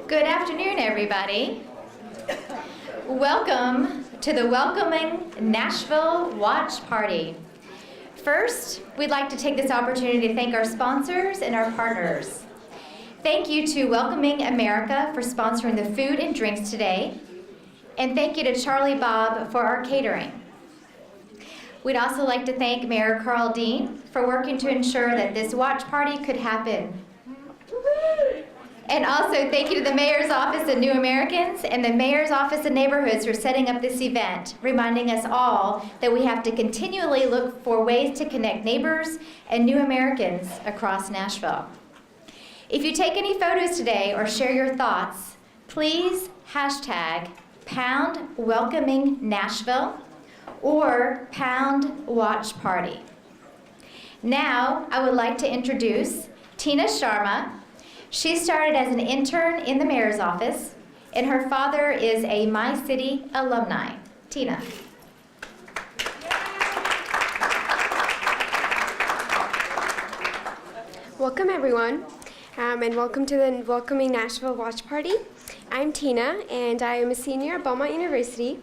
Good afternoon, everybody. Welcome to the Welcoming Nashville Watch Party. First, we'd like to take this opportunity to thank our sponsors and our partners. Thank you to Welcoming America for sponsoring the food and drinks today. And thank you to Charlie Bob for our catering. We'd also like to thank Mayor Karl for working to ensure that this watch party could happen. And also thank you to the Mayor's Office of New Americans and the Mayor's Office of Neighborhoods for setting up this event, reminding us all that we have to continually look for ways to connect neighbors and new Americans across Nashville. If you take any photos today or share your thoughts, please hashtag #WelcomingNashville or #WatchParty. Now, I would like to introduce Tina Sharma. She started as an intern in the mayor's office, and her father is a MyCity alumni. Tina. Welcome, everyone, and welcome to the Welcoming Nashville Watch Party. I'm Tina, and I am a senior at Belmont University.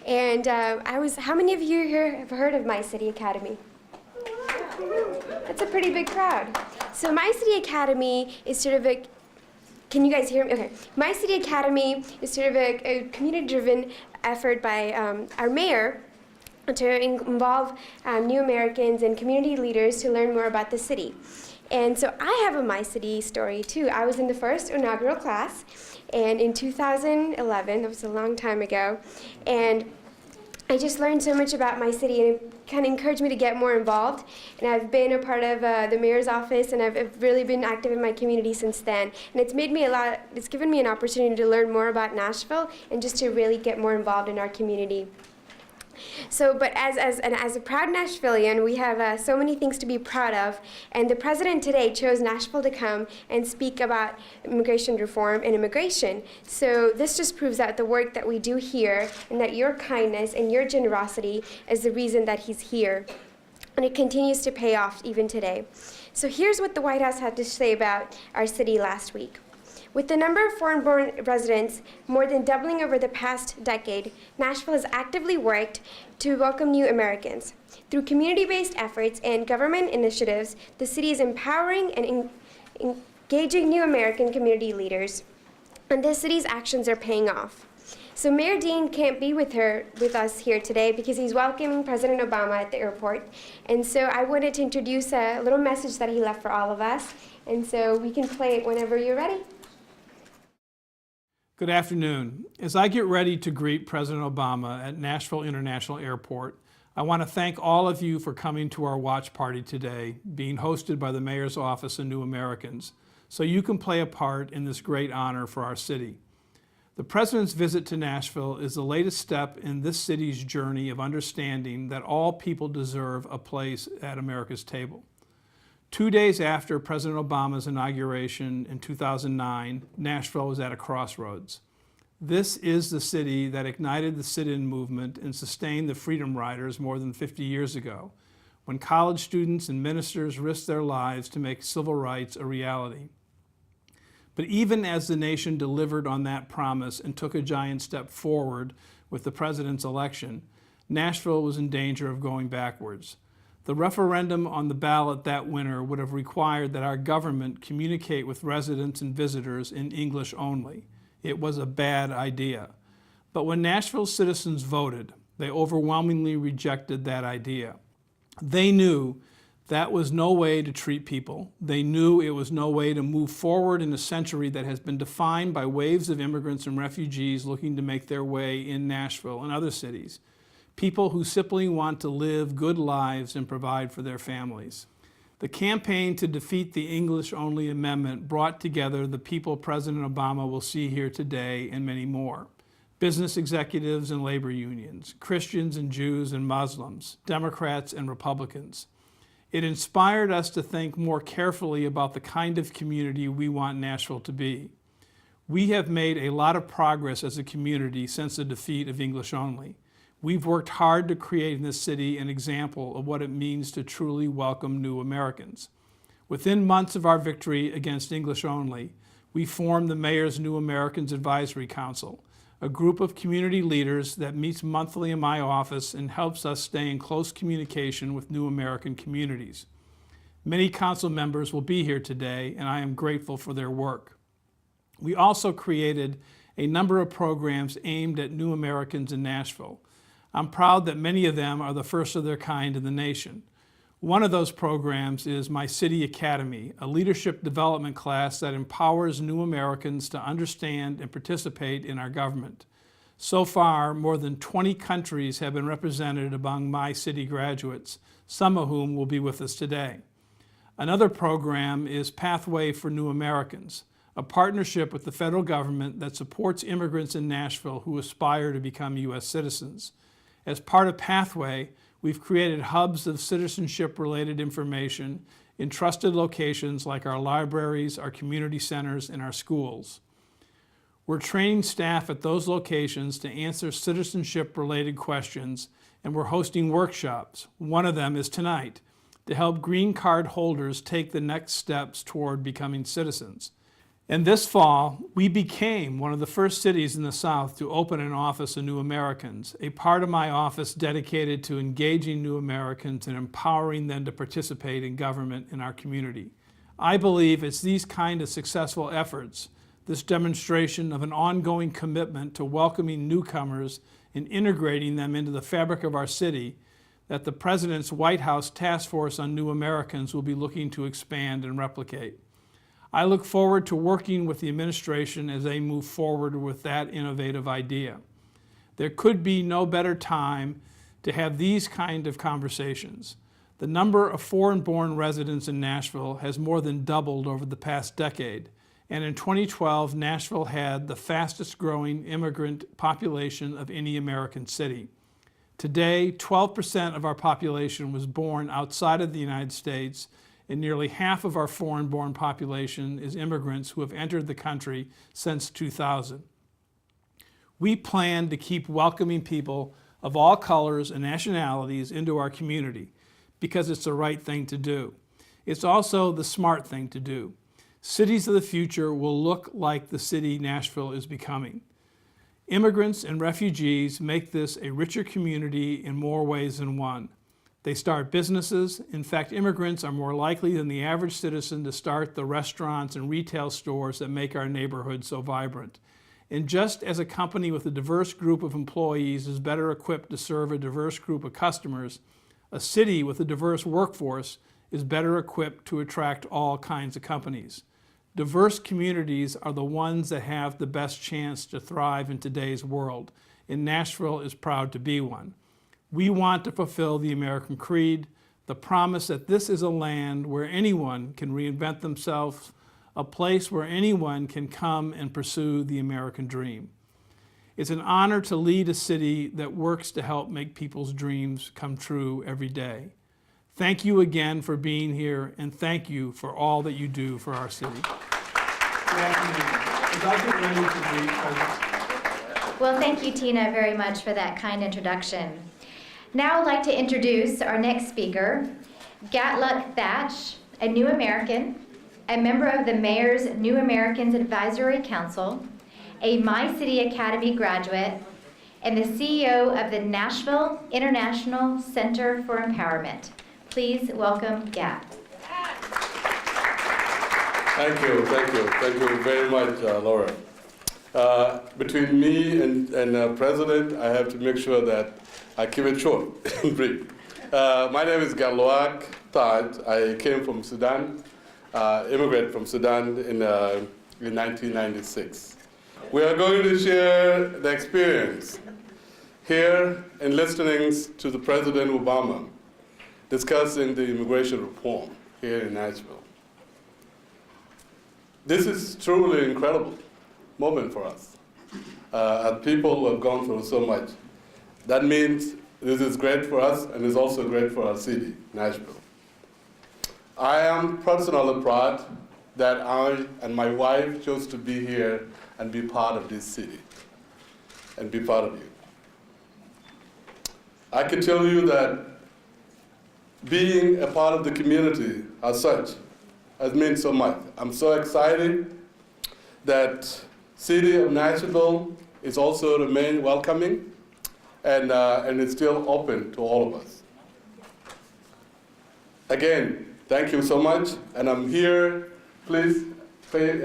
And how many of you here have heard of MyCity Academy? That's a pretty big crowd. So MyCity Academy is sort of a, can you guys hear me? Okay. MyCity Academy is sort of a community-driven effort by our mayor to involve new Americans and community leaders to learn more about the city. And so I have a MyCity story too. I was in the first inaugural class, and in 2011, that was a long time ago, and I just learned so much about my city, and it kind of encouraged me to get more involved. And I've been a part of the mayor's office, and I've really been active in my community since then. And it's given me an opportunity to learn more about Nashville and just to really get more involved in our community. So, but as a proud Nashvilleian, we have so many things to be proud of, and the president today chose Nashville to come and speak about immigration reform and immigration. So this just proves out the work that we do here, and that your kindness and your generosity is the reason that he's here. And it continues to pay off even today. So here's what the White House had to say about our city last week. With the number of foreign-born residents more than doubling over the past decade, Nashville has actively worked to welcome new Americans. Through community-based efforts and government initiatives, the city is empowering and engaging new American community leaders, and the city's actions are paying off. So Mayor Dean can't be with us here today because he's welcoming President Obama at the airport, and so I wanted to introduce a little message that he left for all of us, and so we can play it whenever you're ready. Good afternoon. As I get ready to greet President Obama at Nashville International Airport, I want to thank all of you for coming to our watch party today, being hosted by the Mayor's Office of New Americans, so you can play a part in this great honor for our city. The President's visit to Nashville is the latest step in this city's journey of understanding that all people deserve a place at America's table. 2 days after President Obama's inauguration in 2009, Nashville was at a crossroads. This is the city that ignited the sit-in movement and sustained the Freedom Riders more than 50 years ago, when college students and ministers risked their lives to make civil rights a reality. But even as the nation delivered on that promise and took a giant step forward with the president's election, Nashville was in danger of going backwards. The referendum on the ballot that winter would have required that our government communicate with residents and visitors in English only. It was a bad idea. But when Nashville's citizens voted, they overwhelmingly rejected that idea. They knew that was no way to treat people. They knew it was no way to move forward in a century that has been defined by waves of immigrants and refugees looking to make their way in Nashville and other cities. People who simply want to live good lives and provide for their families. The campaign to defeat the English-only amendment brought together the people President Obama will see here today and many more. Business executives and labor unions, Christians and Jews and Muslims, Democrats and Republicans. It inspired us to think more carefully about the kind of community we want Nashville to be. We have made a lot of progress as a community since the defeat of English only. We've worked hard to create in this city an example of what it means to truly welcome new Americans. Within months of our victory against English only, we formed the Mayor's New Americans Advisory Council, a group of community leaders that meets monthly in my office and helps us stay in close communication with New American communities. Many council members will be here today, and I am grateful for their work. We also created a number of programs aimed at New Americans in Nashville. I'm proud that many of them are the first of their kind in the nation. One of those programs is MyCity Academy, a leadership development class that empowers new Americans to understand and participate in our government. So far, more than 20 countries have been represented among MyCity graduates, some of whom will be with us today. Another program is Pathway for New Americans, a partnership with the federal government that supports immigrants in Nashville who aspire to become U.S. citizens. As part of Pathway, we've created hubs of citizenship-related information in trusted locations like our libraries, our community centers, and our schools. We're training staff at those locations to answer citizenship-related questions, and we're hosting workshops. One of them is tonight, to help green card holders take the next steps toward becoming citizens. And this fall, we became one of the first cities in the South to open an office of New Americans, a part of my office dedicated to engaging New Americans and empowering them to participate in government in our community. I believe it's these kind of successful efforts, this demonstration of an ongoing commitment to welcoming newcomers and integrating them into the fabric of our city, that the President's White House Task Force on New Americans will be looking to expand and replicate. I look forward to working with the administration as they move forward with that innovative idea. There could be no better time to have these kind of conversations. The number of foreign-born residents in Nashville has more than doubled over the past decade, and in 2012, Nashville had the fastest growing immigrant population of any American city. Today, 12% of our population was born outside of the United States, and nearly half of our foreign-born population is immigrants who have entered the country since 2000. We plan to keep welcoming people of all colors and nationalities into our community because it's the right thing to do. It's also the smart thing to do. Cities of the future will look like the city Nashville is becoming. Immigrants and refugees make this a richer community in more ways than one. They start businesses. In fact, immigrants are more likely than the average citizen to start the restaurants and retail stores that make our neighborhood so vibrant. And just as a company with a diverse group of employees is better equipped to serve a diverse group of customers, a city with a diverse workforce is better equipped to attract all kinds of companies. Diverse communities are the ones that have the best chance to thrive in today's world, and Nashville is proud to be one. We want to fulfill the American creed, the promise that this is a land where anyone can reinvent themselves, a place where anyone can come and pursue the American dream. It's an honor to lead a city that works to help make people's dreams come true every day. Thank you again for being here, and thank you for all that you do for our city. Well, thank you, Tina, very much for that kind introduction. Now I'd like to introduce our next speaker, Gatluk Thatch, a New American, a member of the Mayor's New Americans Advisory Council, a MyCity Academy graduate, and the CEO of the Nashville International Center for Empowerment. Please welcome Gat. Thank you very much, Laura. Between me and President, I have to make sure that I keep it short and brief. My name is Gatluk Thatch. I came from Sudan, immigrant from Sudan in 1996. We are going to share the experience here in listening to the President Obama discussing the immigration reform here in Nashville. This is truly an incredible moment for us, as people who have gone through so much. That means this is great for us, and it's also great for our city, Nashville. I am personally proud that I and my wife chose to be here and be part of this city, and be part of you. I can tell you that being a part of the community as such has meant so much. I'm so excited that city of Nashville is also remain welcoming and it's still open to all of us. Again, thank you so much, and I'm here. Please turn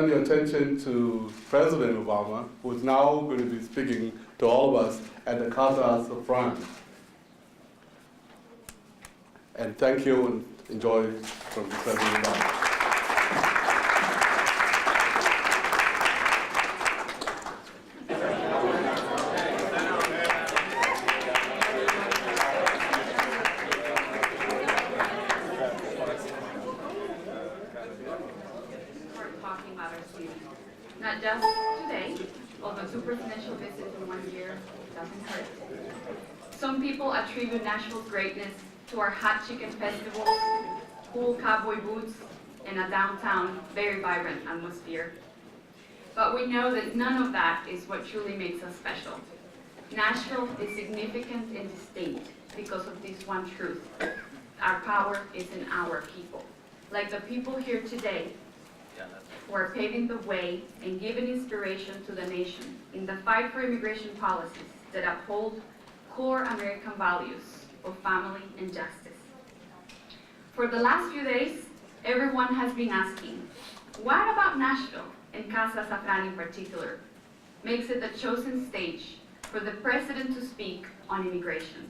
your attention to President Obama, who is now going to be speaking to all of us at the Casa Safran. And thank you, and enjoy from President Obama. Not just today, although 2 presidential visits in 1 year doesn't hurt. Some people attribute Nashville's greatness to our hot chicken festivals, cool cowboy boots, and a downtown very vibrant atmosphere. But we know that none of that is what truly makes us special. Nashville is significant and distinct because of this one truth. Our power is in our people. Like the people here today, who are paving the way and giving inspiration to the nation in the fight for immigration policies that uphold core American values of family and justice. For the last few days, everyone has been asking, what about Nashville and Casa Safran in particular makes it the chosen stage for the president to speak on immigration?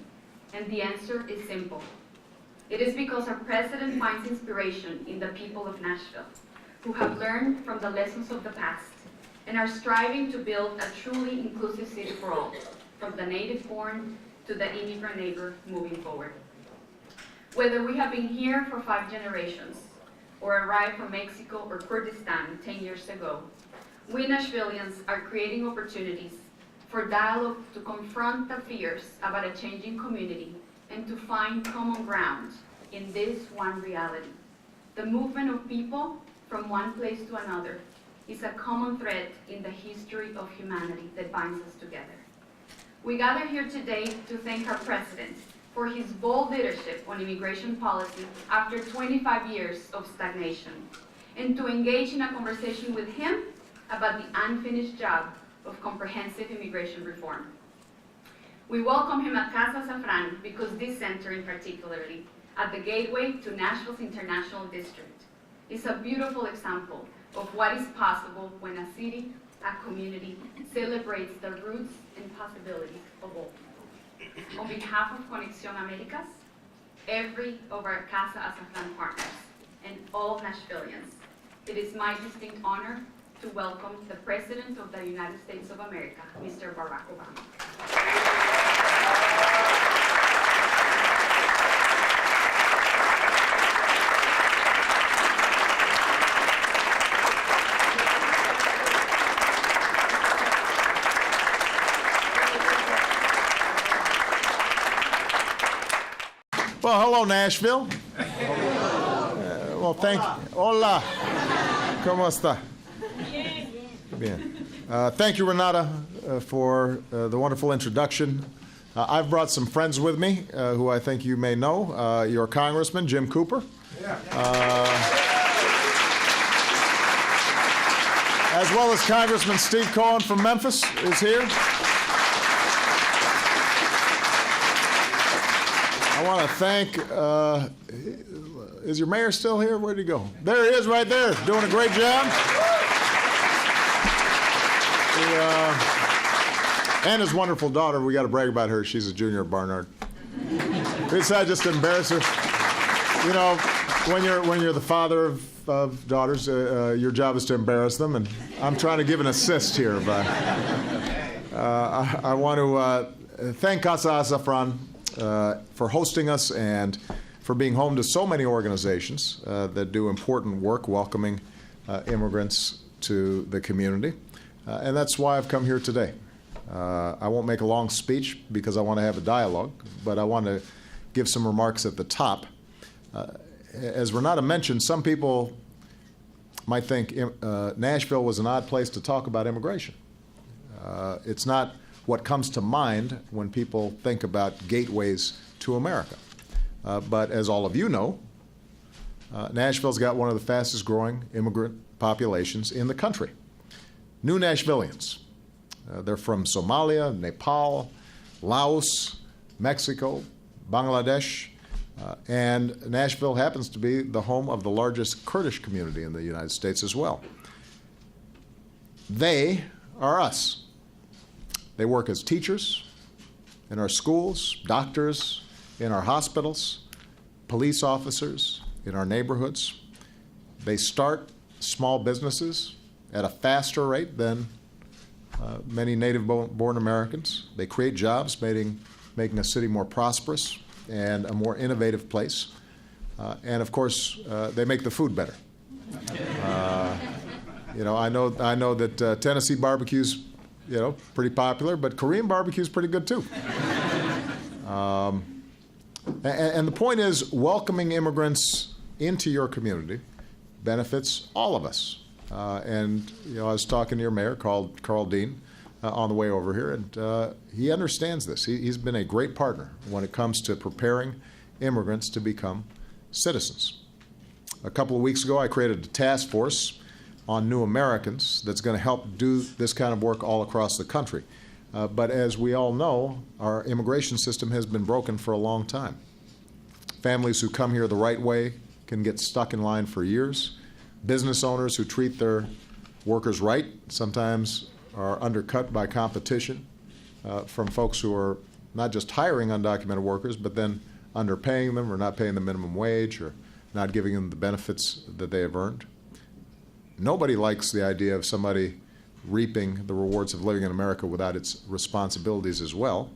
And the answer is simple. It is because our president finds inspiration in the people of Nashville, who have learned from the lessons of the past and are striving to build a truly inclusive city for all, from the native-born to the immigrant neighbor moving forward. Whether we have been here for 5 generations or arrived from Mexico or Kurdistan 10 years ago, we Nashvillians are creating opportunities for dialogue to confront the fears about a changing community and to find common ground in this one reality. The movement of people from one place to another is a common thread in the history of humanity that binds us together. We gather here today to thank our president for his bold leadership on immigration policy after 25 years of stagnation, and to engage in a conversation with him about the unfinished job of comprehensive immigration reform. We welcome him at Casa Safran because this center in particularly, at the gateway to Nashville's International District, is a beautiful example of what is possible when a city, a community, celebrates the roots and possibilities of all people. On behalf of Conexión Américas, every of our Casa Safran partners, and all Nashvillians, it is my distinct honor to welcome the President of the United States of America, Mr. Barack Obama. Well, hello, Nashville. Well, thank you. Hola. ¿Cómo está? Bien. Thank you, Renata, for the wonderful introduction. I've brought some friends with me who I think you may know. Your Congressman, Jim Cooper. As well as Congressman Steve Cohen from Memphis is here. I want to thank, is your mayor still here? Where'd he go? There he is right there, doing a great job. And his wonderful daughter, we got to brag about her. She's a junior at Barnard. Besides just to embarrass her. You know, when you're the father of daughters, your job is to embarrass them, and I'm trying to give an assist here. But I want to thank Casa Safran for hosting us and for being home to so many organizations that do important work welcoming immigrants to the community. And that's why I've come here today. I won't make a long speech because I want to have a dialogue, but I want to give some remarks at the top. As Renata mentioned, some people might think Nashville was an odd place to talk about immigration. It's not what comes to mind when people think about gateways to America. But as all of you know, Nashville's got one of the fastest growing immigrant populations in the country. New Nashvillians. They're from Somalia, Nepal, Laos, Mexico, Bangladesh, and Nashville happens to be the home of the largest Kurdish community in the United States as well. They are us. They work as teachers in our schools, doctors in our hospitals, police officers in our neighborhoods. They start small businesses at a faster rate than many native-born Americans. They create jobs, making a city more prosperous and a more innovative place. And of course, they make the food better. I know that Tennessee barbecue's, pretty popular, but Korean barbecue's pretty good too. And the point is, welcoming immigrants into your community benefits all of us. I was talking to your mayor, Karl Dean, on the way over here, and he understands this. He's been a great partner when it comes to preparing immigrants to become citizens. A couple of weeks ago, I created a task force on new Americans that's going to help do this kind of work all across the country. But as we all know, our immigration system has been broken for a long time. Families who come here the right way can get stuck in line for years. Business owners who treat their workers right sometimes are undercut by competition from folks who are not just hiring undocumented workers, but then underpaying them or not paying the minimum wage or not giving them the benefits that they have earned. Nobody likes the idea of somebody reaping the rewards of living in America without its responsibilities as well.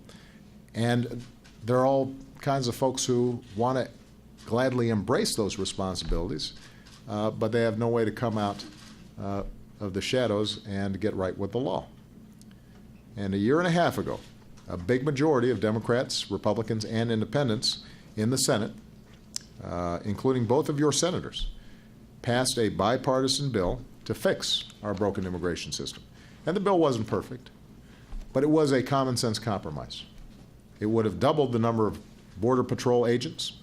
And there are all kinds of folks who want to gladly embrace those responsibilities, but they have no way to come out of the shadows and get right with the law. And a year and a half ago, a big majority of Democrats, Republicans, and independents in the Senate, including both of your senators, passed a bipartisan bill to fix our broken immigration system. And the bill wasn't perfect, but it was a common sense compromise. It would have doubled the number of Border Patrol agents.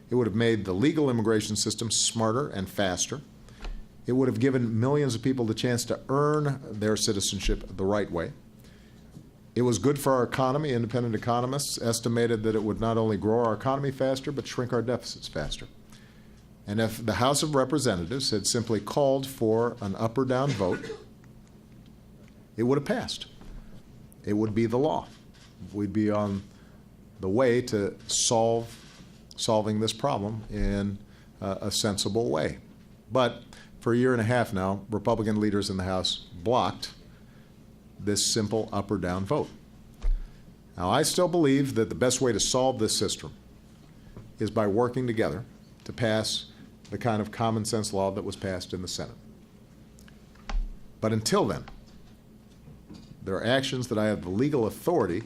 It would have made the legal immigration system smarter and faster. It would have given millions of people the chance to earn their citizenship the right way. It was good for our economy. Independent economists estimated that it would not only grow our economy faster, but shrink our deficits faster. And if the House of Representatives had simply called for an up or down vote, it would have passed. It would be the law. We'd be on the way to solving this problem in a sensible way. But for a year and a half now, Republican leaders in the House blocked this simple up or down vote. Now, I still believe that the best way to solve this system is by working together to pass the kind of common sense law that was passed in the Senate. But until then, there are actions that I have the legal authority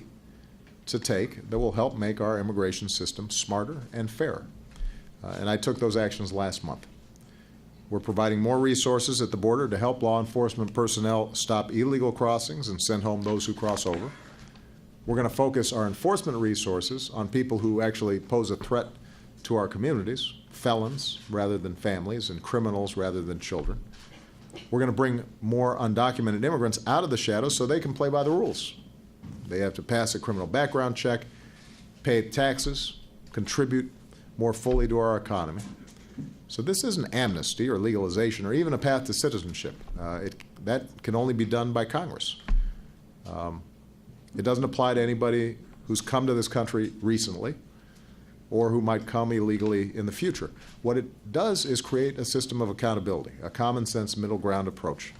to take that will help make our immigration system smarter and fairer. And I took those actions last month. We're providing more resources at the border to help law enforcement personnel stop illegal crossings and send home those who cross over. We're going to focus our enforcement resources on people who actually pose a threat to our communities, felons rather than families, and criminals rather than children. We're going to bring more undocumented immigrants out of the shadows so they can play by the rules. They have to pass a criminal background check, pay taxes, contribute more fully to our economy. So this isn't amnesty or legalization or even a path to citizenship. That can only be done by Congress. It doesn't apply to anybody who's come to this country recently or who might come illegally in the future. What it does is create a system of accountability, a common sense middle ground approach.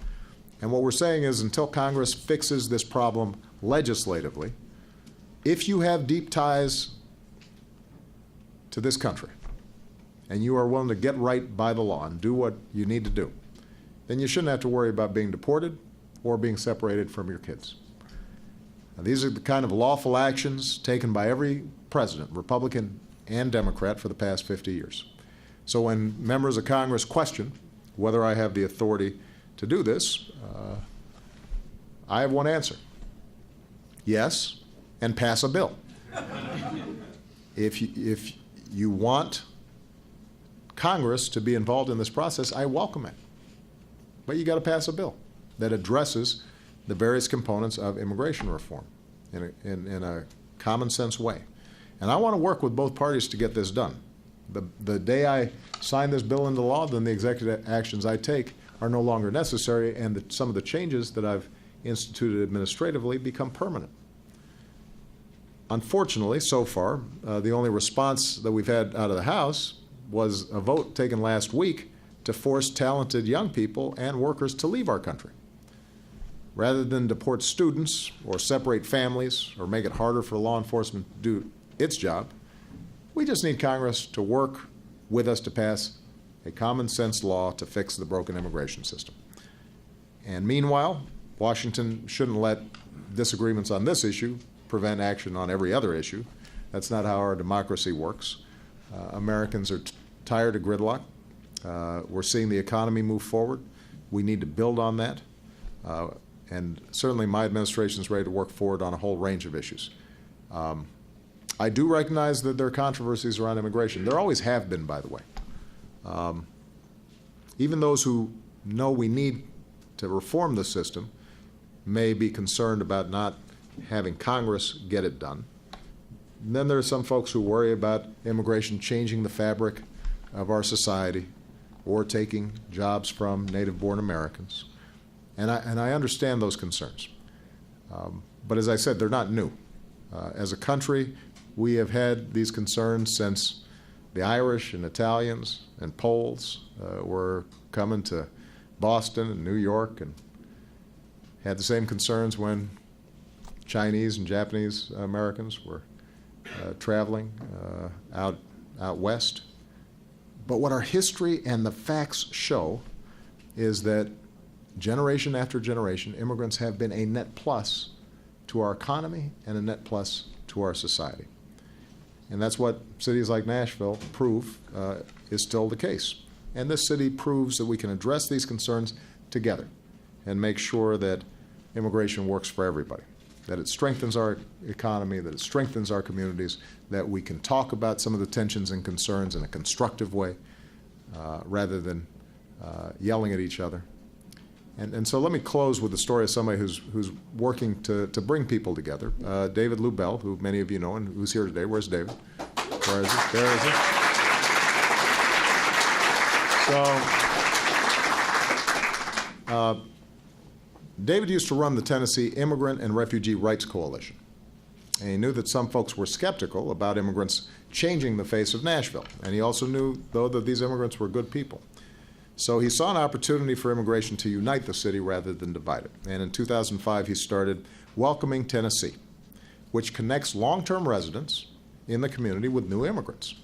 And what we're saying is until Congress fixes this problem legislatively, if you have deep ties to this country and you are willing to get right by the law and do what you need to do, then you shouldn't have to worry about being deported or being separated from your kids. Now, these are the kind of lawful actions taken by every president, Republican and Democrat, for the past 50 years. So when members of Congress question whether I have the authority to do this, I have one answer. Yes, and pass a bill. If you want Congress to be involved in this process, I welcome it. but you got to pass a bill that addresses the various components of immigration reform in a common sense way. And I want to work with both parties to get this done. The day I sign this bill into law, then the executive actions I take are no longer necessary, and some of the changes that I've instituted administratively become permanent. Unfortunately, so far, the only response that we've had out of the House was a vote taken last week to force talented young people and workers to leave our country. Rather than deport students or separate families or make it harder for law enforcement to do its job, we just need Congress to work with us to pass a common sense law to fix the broken immigration system. And meanwhile, Washington shouldn't let disagreements on this issue prevent action on every other issue. That's not how our democracy works. Americans are tired of gridlock. We're seeing the economy move forward. We need to build on that. And certainly my administration is ready to work forward on a whole range of issues. I do recognize that there are controversies around immigration. There always have been, by the way. Even those who know we need to reform the system may be concerned about not having Congress get it done. And then there are some folks who worry about immigration changing the fabric of our society or taking jobs from native-born Americans. And I understand those concerns. But as I said, they're not new. As a country, we have had these concerns since the Irish and Italians and Poles were coming to Boston and New York, and had the same concerns when Chinese and Japanese Americans were traveling out west. But what our history and the facts show is that generation after generation, immigrants have been a net plus to our economy and a net plus to our society. And that's what cities like Nashville prove is still the case. And this city proves that we can address these concerns together and make sure that immigration works for everybody, that it strengthens our economy, that it strengthens our communities, that we can talk about some of the tensions and concerns in a constructive way rather than yelling at each other. And so let me close with the story of somebody who's working to bring people together. David Lubell, who many of you know and who's here today. Where's David? Where is he? There is he. So David used to run the Tennessee Immigrant and Refugee Rights Coalition. And he knew that some folks were skeptical about immigrants changing the face of Nashville. And he also knew, though, that these immigrants were good people. So he saw an opportunity for immigration to unite the city rather than divide it. And in 2005, he started Welcoming Tennessee, which connects long-term residents in the community with new immigrants.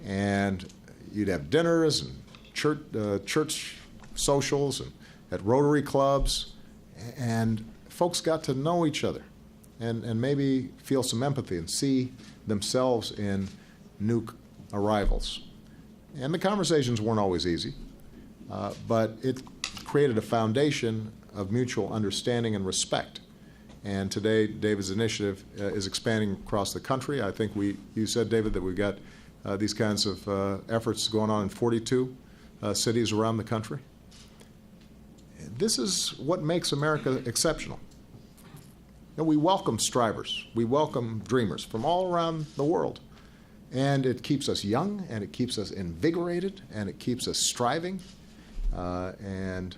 And you'd have dinners and church socials and at Rotary clubs, and folks got to know each other and maybe feel some empathy and see themselves in new arrivals. And the conversations weren't always easy. But it created a foundation of mutual understanding and respect. And today, David's initiative is expanding across the country. I think you said, David, that we've got these kinds of efforts going on in 42 cities around the country. This is what makes America exceptional. And we welcome strivers. We welcome dreamers from all around the world. And it keeps us young, and it keeps us invigorated, and it keeps us striving. And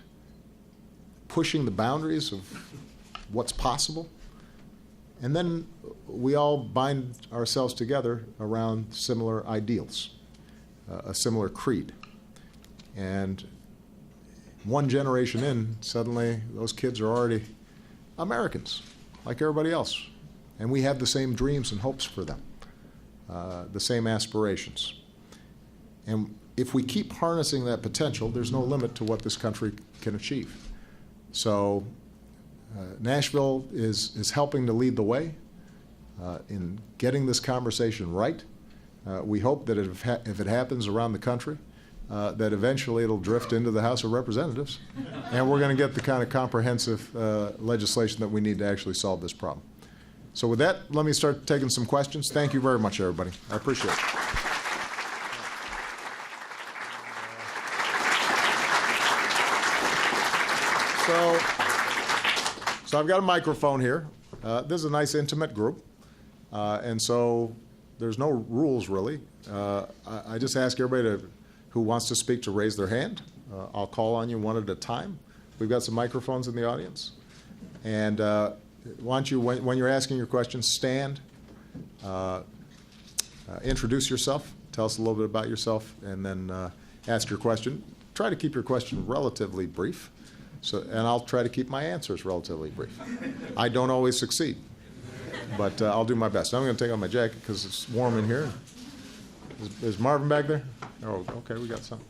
pushing the boundaries of what's possible. And then we all bind ourselves together around similar ideals, a similar creed. And one generation in, suddenly those kids are already Americans, like everybody else. And we have the same dreams and hopes for them, the same aspirations. And if we keep harnessing that potential, there's no limit to what this country can achieve. So Nashville is helping to lead the way in getting this conversation right. We hope that if it happens around the country, that eventually it'll drift into the House of Representatives, and we're going to get the kind of comprehensive legislation that we need to actually solve this problem. So with that, let me start taking some questions. Thank you very much, everybody. I appreciate it. So I've got a microphone here. This is a nice intimate group, and so there's no rules really. I just ask everybody who wants to speak to raise their hand. I'll call on you one at a time. We've got some microphones in the audience, and why don't you, when you're asking your questions, stand, introduce yourself, tell us a little bit about yourself, and then ask your question. Try to keep your question relatively brief. And I'll try to keep my answers relatively brief. I don't always succeed, but I'll do my best. I'm going to take off my jacket because it's warm in here. Is Marvin back there? Oh, okay, we got some.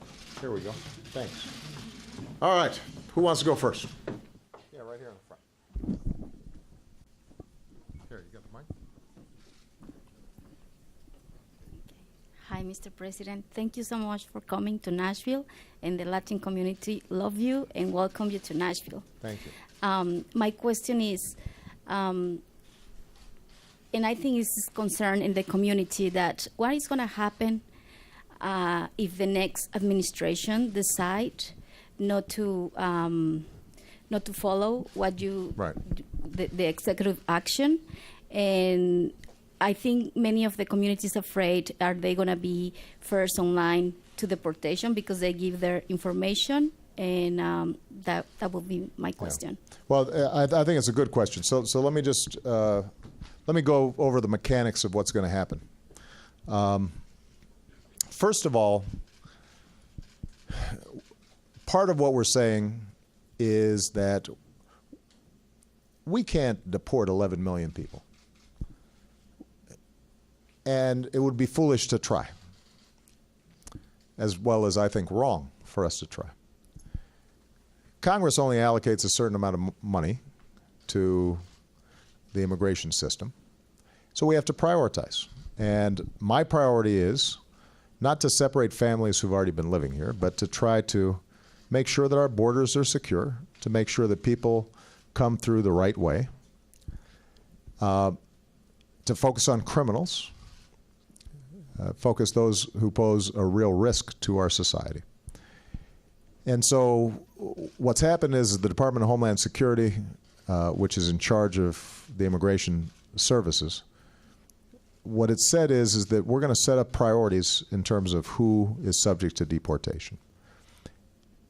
Here we go. Thanks. All right, who wants to go first? Yeah, right here in the front. Here, you got the mic? Hi, Mr. President. Thank you so much for coming to Nashville, and the Latin community love you and welcome you to Nashville. Thank you. My question is, and I think it's concern in the community, that what is going to happen if the next administration decide not to follow what you Right. the executive action, and I think many of the communities afraid, are they going to be first online to deportation because they give their information? And that would be my question. Yeah. Well, I think it's a good question. So let me just let me go over the mechanics of what's going to happen. First of all, part of what we're saying is that we can't deport 11 million people. And it would be foolish to try, as well as I think wrong for us to try. Congress only allocates a certain amount of money to the immigration system, so we have to prioritize. And my priority is not to separate families who've already been living here, but to try to make sure that our borders are secure, to make sure that people come through the right way, to focus on criminals, focus those who pose a real risk to our society. And so what's happened is the Department of Homeland Security, which is in charge of the immigration services, what it said is that we're going to set up priorities in terms of who is subject to deportation.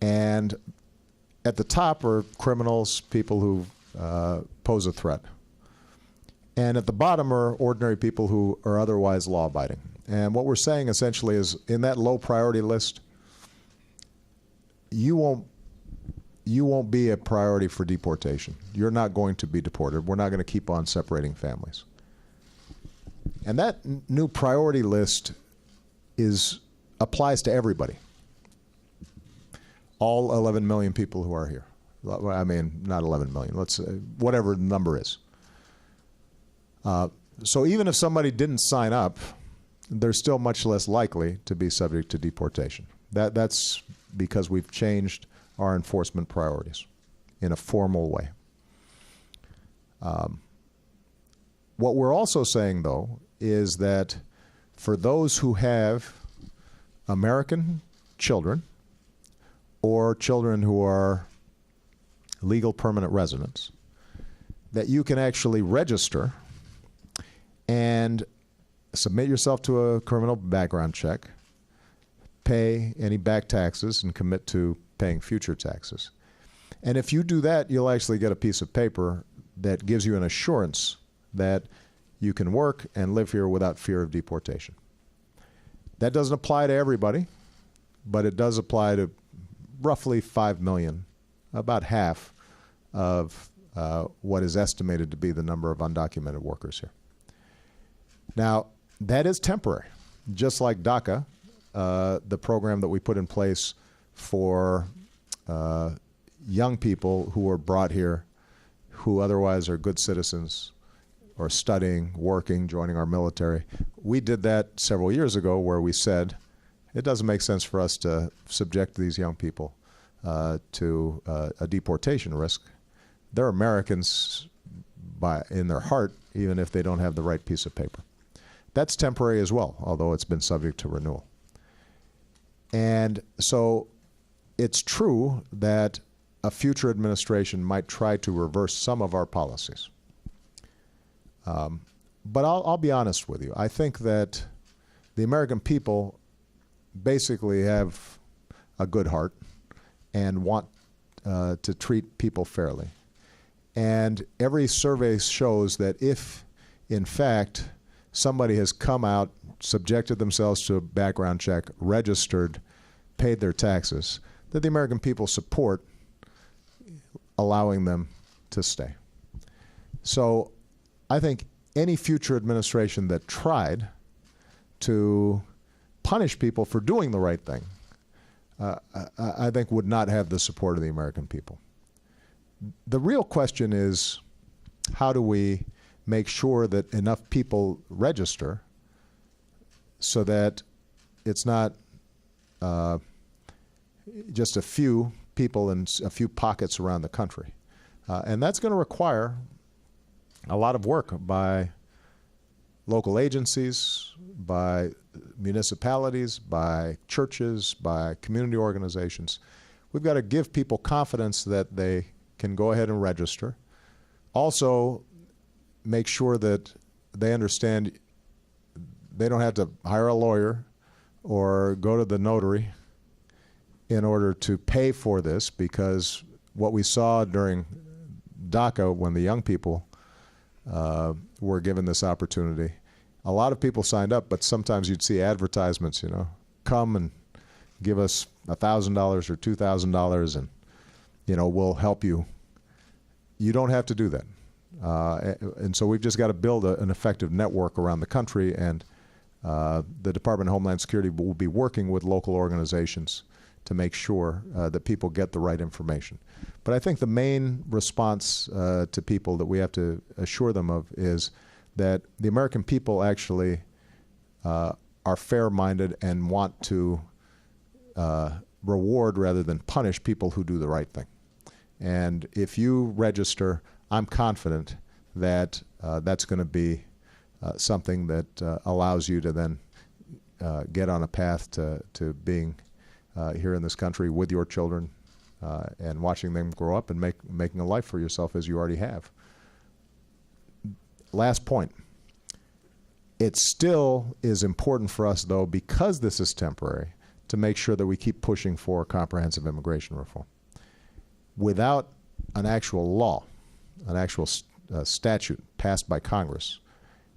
And at the top are criminals, people who pose a threat. And at the bottom are ordinary people who are otherwise law-abiding. And what we're saying essentially is, in that low priority list, you won't be a priority for deportation. You're not going to be deported. We're not going to keep on separating families. And that new priority list applies to everybody. All 11 million people who are here. I mean, not 11 million. Let's whatever the number is. So even if somebody didn't sign up, they're still much less likely to be subject to deportation. That's because we've changed our enforcement priorities in a formal way. What we're also saying, though, is that for those who have American children or children who are legal permanent residents, that you can actually register and submit yourself to a criminal background check, pay any back taxes, and commit to paying future taxes. And if you do that, you'll actually get a piece of paper that gives you an assurance that you can work and live here without fear of deportation. That doesn't apply to everybody, but it does apply to roughly 5 million, about half of what is estimated to be the number of undocumented workers here. Now, that is temporary. Just like DACA, the program that we put in place for young people who were brought here who otherwise are good citizens or studying, working, joining our military. We did that several years ago where we said it doesn't make sense for us to subject these young people to a deportation risk. They're Americans in their heart, even if they don't have the right piece of paper. That's temporary as well, although it's been subject to renewal. And so it's true that a future administration might try to reverse some of our policies. But I'll be honest with you. I think that the American people basically have a good heart and want to treat people fairly. And every survey shows that if, in fact, somebody has come out, subjected themselves to a background check, registered, paid their taxes, that the American people support allowing them to stay. So I think any future administration that tried to punish people for doing the right thing, I think would not have the support of the American people. The real question is, how do we make sure that enough people register so that it's not just a few people in a few pockets around the country? And that's going to require a lot of work by local agencies, by municipalities, by churches, by community organizations. We've got to give people confidence that they can go ahead and register. Also, make sure that they understand they don't have to hire a lawyer or go to the notary in order to pay for this, because what we saw during DACA, when the young people were given this opportunity, a lot of people signed up, but sometimes you'd see advertisements, you know, come and give us $1,000 or $2,000 and, you know, we'll help you. You don't have to do that. And so we've just got to build an effective network around the country, and the Department of Homeland Security will be working with local organizations to make sure that people get the right information. But I think the main response to people that we have to assure them of is that the American people actually are fair-minded and want to reward rather than punish people who do the right thing. And if you register, I'm confident that that's going to be something that allows you to then get on a path to being here in this country with your children and watching them grow up and making a life for yourself as you already have. Last point. It still is important for us, though, because this is temporary, to make sure that we keep pushing for comprehensive immigration reform. Without an actual law, an actual statute passed by Congress,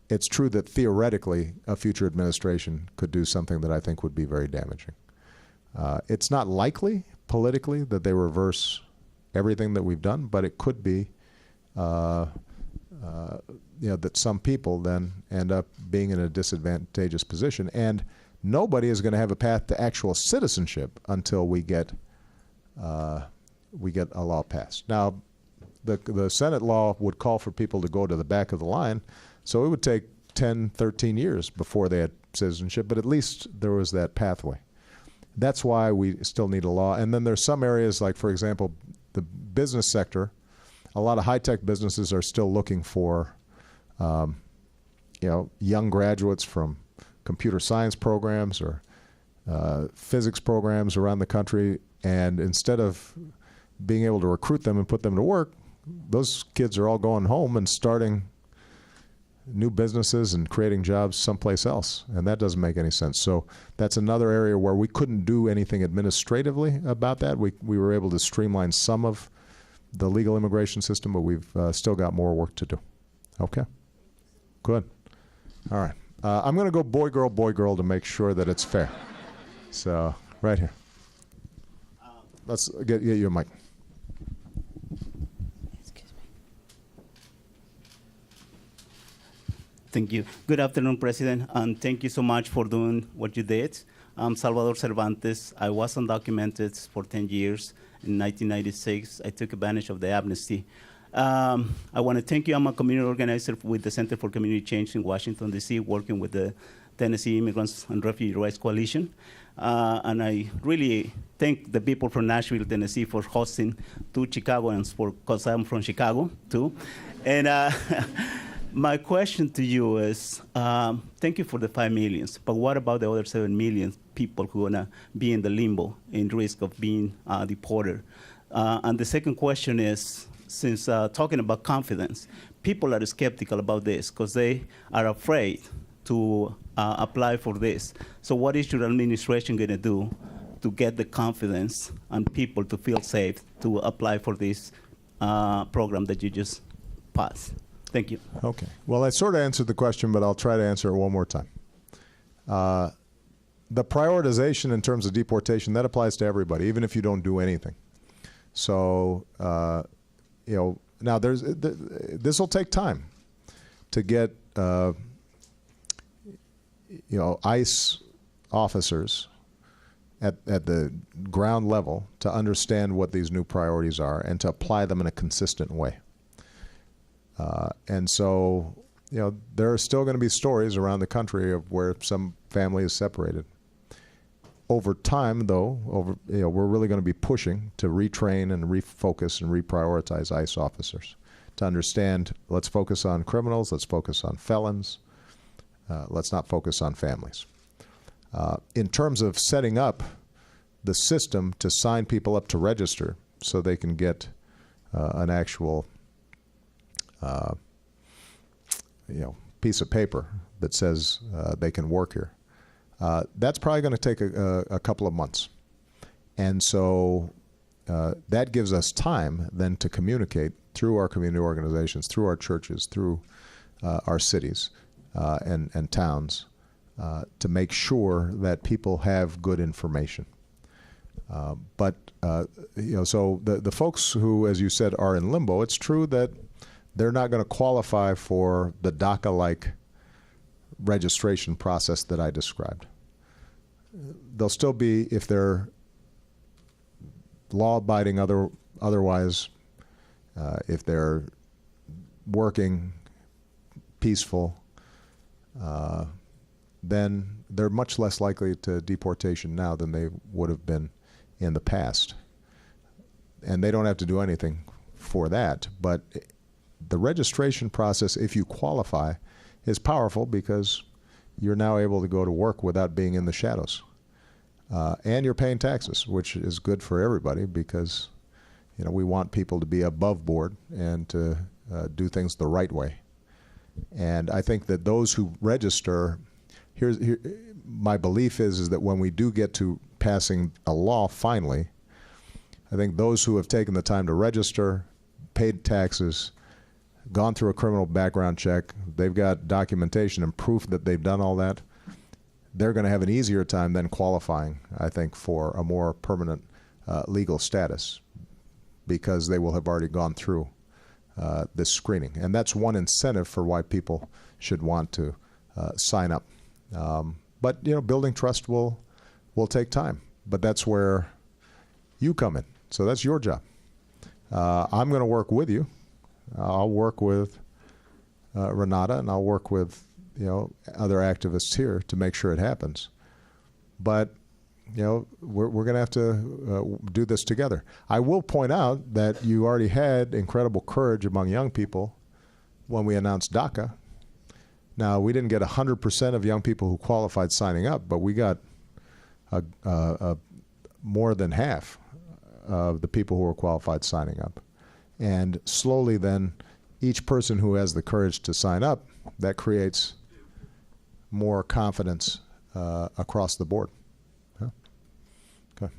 it's true that theoretically a future administration could do something that I think would be very damaging. It's not likely politically that they reverse everything that we've done, but it could be that some people then end up being in a disadvantageous position, and nobody is going to have a path to actual citizenship until we get a law passed. Now, the Senate law would call for people to go to the back of the line, so it would take 10, 13 years before they had citizenship, but at least there was that pathway. That's why we still need a law. And then there's some areas, like, for example, the business sector. A lot of high-tech businesses are still looking for young graduates from computer science programs or physics programs around the country, and instead of being able to recruit them and put them to work, those kids are all going home and starting new businesses and creating jobs someplace else, and that doesn't make any sense. So that's another area where we couldn't do anything administratively about that. We were able to streamline some of the legal immigration system, but we've still got more work to do. Okay? Good. All right. I'm going to go boy, girl to make sure that it's fair. So, right here. Let's get you a mic. Thank you. Good afternoon, President, and thank you so much for doing what you did. I'm Salvador Cervantes. I was undocumented for 10 years. In 1996, I took advantage of the amnesty. I want to thank you. I'm a community organizer with the Center for Community Change in Washington, D.C., working with the Tennessee Immigrants and Refugee Rights Coalition. And I really thank the people from Nashville, Tennessee, for hosting two Chicagoans, because I'm from Chicago, too. And my question to you is, thank you for the 5 million, but what about the other 7 million people who are going to be in the limbo in risk of being deported? And the second question is, since talking about confidence, people are skeptical about this because they are afraid to apply for this. So what is your administration going to do to get the confidence and people to feel safe to apply for this program that you just passed? Thank you. Okay. Well, I sort of answered the question, but I'll try to answer it one more time. The prioritization in terms of deportation, that applies to everybody, even if you don't do anything. So, now this will take time to get, ICE officers at the ground level to understand what these new priorities are and to apply them in a consistent way. And so, there are still going to be stories around the country of where some family is separated. Over time, though, we're really going to be pushing to retrain and refocus and reprioritize ICE officers to understand, let's focus on criminals, let's focus on felons, let's not focus on families. In terms of setting up the system to sign people up to register so they can get an actual piece of paper that says they can work here. That's probably going to take a couple of months. And so that gives us time then to communicate through our community organizations, through our churches, through our cities and towns to make sure that people have good information. So the folks who, as you said, are in limbo, it's true that they're not going to qualify for the DACA-like registration process that I described. They'll still be, if they're law-abiding otherwise, if they're working, peaceful, then they're much less likely to deportation now than they would have been in the past. And they don't have to do anything for that, but the registration process, if you qualify, is powerful because you're now able to go to work without being in the shadows. And you're paying taxes, which is good for everybody because we want people to be above board and to do things the right way. And I think that those who register, my belief is that when we do get to passing a law finally, I think those who have taken the time to register, paid taxes, gone through a criminal background check, they've got documentation and proof that they've done all that, they're going to have an easier time than qualifying, I think, for a more permanent legal status because they will have already gone through this screening. And that's one incentive for why people should want to sign up. But building trust will take time. But that's where you come in. So that's your job. I'm going to work with you. I'll work with Renata, and I'll work with other activists here to make sure it happens. But we're going to have to do this together. I will point out that you already had incredible courage among young people when we announced DACA. Now, we didn't get 100% of young people who qualified signing up, but we got more than half of the people who were qualified signing up. And slowly then, each person who has the courage to sign up, that creates more confidence across the board. Yeah. Okay.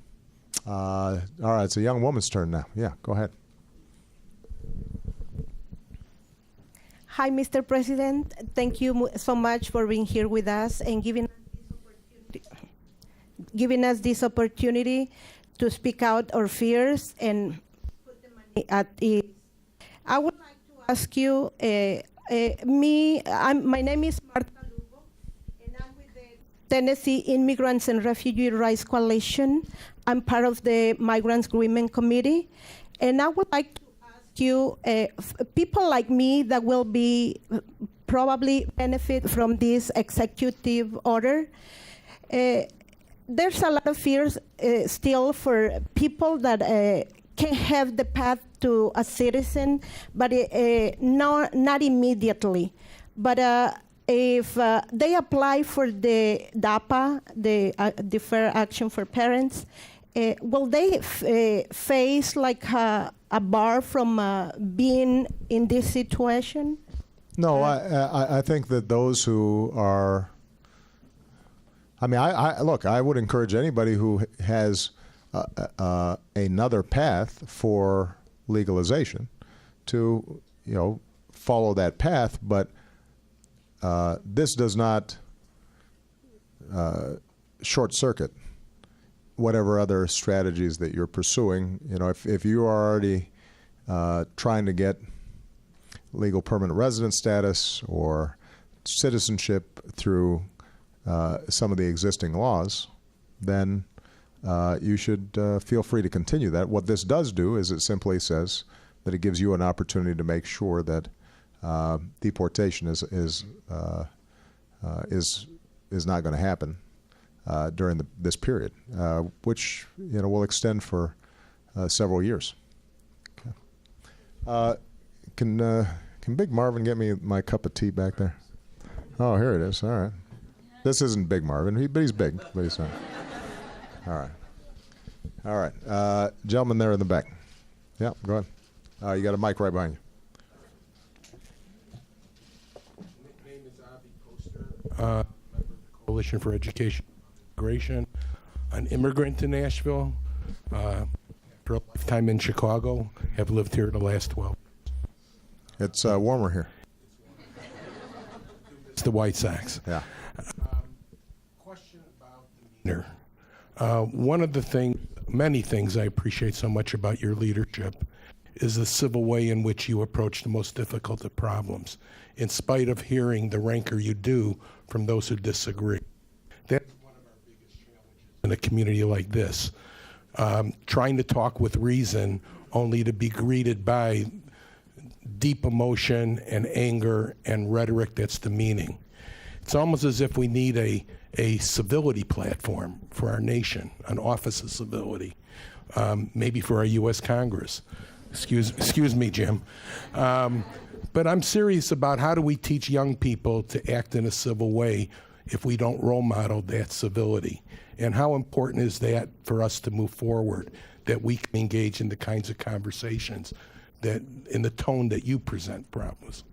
All right, it's a young woman's turn now. Yeah, go ahead. Hi, Mr. President. Thank you so much for being here with us and giving us this opportunity to speak out our fears and put the money at ease. I would like to ask you, my name is Marta Lugo, and I'm with the Tennessee Immigrants and Refugee Rights Coalition. I'm part of the Migrants Agreement Committee, and I would like to ask you, people like me that will be probably benefit from this executive order, there's a lot of fears still for people that can have the path to a citizen, but not immediately. But if they apply for the DAPA, the Deferred Action for Parents, will they face like a bar from being in this situation? No, I think that those who are, I mean, look, I would encourage anybody who has another path for legalization to, follow that path, but this does not short circuit whatever other strategies that you're pursuing. If you are already trying to get legal permanent resident status or citizenship through some of the existing laws, then you should feel free to continue that. What this does do is it simply says that it gives you an opportunity to make sure that deportation is not going to happen during this period, which will extend for several years. Okay. Can Big Marvin get me my cup of tea back there? Oh, here it is. All right. This isn't Big Marvin, but he's big, but he's not. All right. Gentleman there in the back. Yeah, go ahead. You got a mic right behind you. My name is Avi Poster, member of the Coalition for Education and Integration, an immigrant to Nashville, after a lifetime in Chicago, have lived here the last 12. It's warmer here. It's the White Sox. Yeah. Question about demeanor. One of the many things I appreciate so much about your leadership is the civil way in which you approach the most difficult of problems, in spite of hearing the rancor you do from those who disagree. That's one of our biggest challenges in a community like this, trying to talk with reason only to be greeted by deep emotion and anger and rhetoric that's demeaning. It's almost as if we need a civility platform for our nation, an office of civility, maybe for our U.S. Congress. Excuse me, Jim. But I'm serious about how do we teach young people to act in a civil way if we don't role model that civility? And how important is that for us to move forward, that we can engage in the kinds of conversations that, in the tone that you present problems?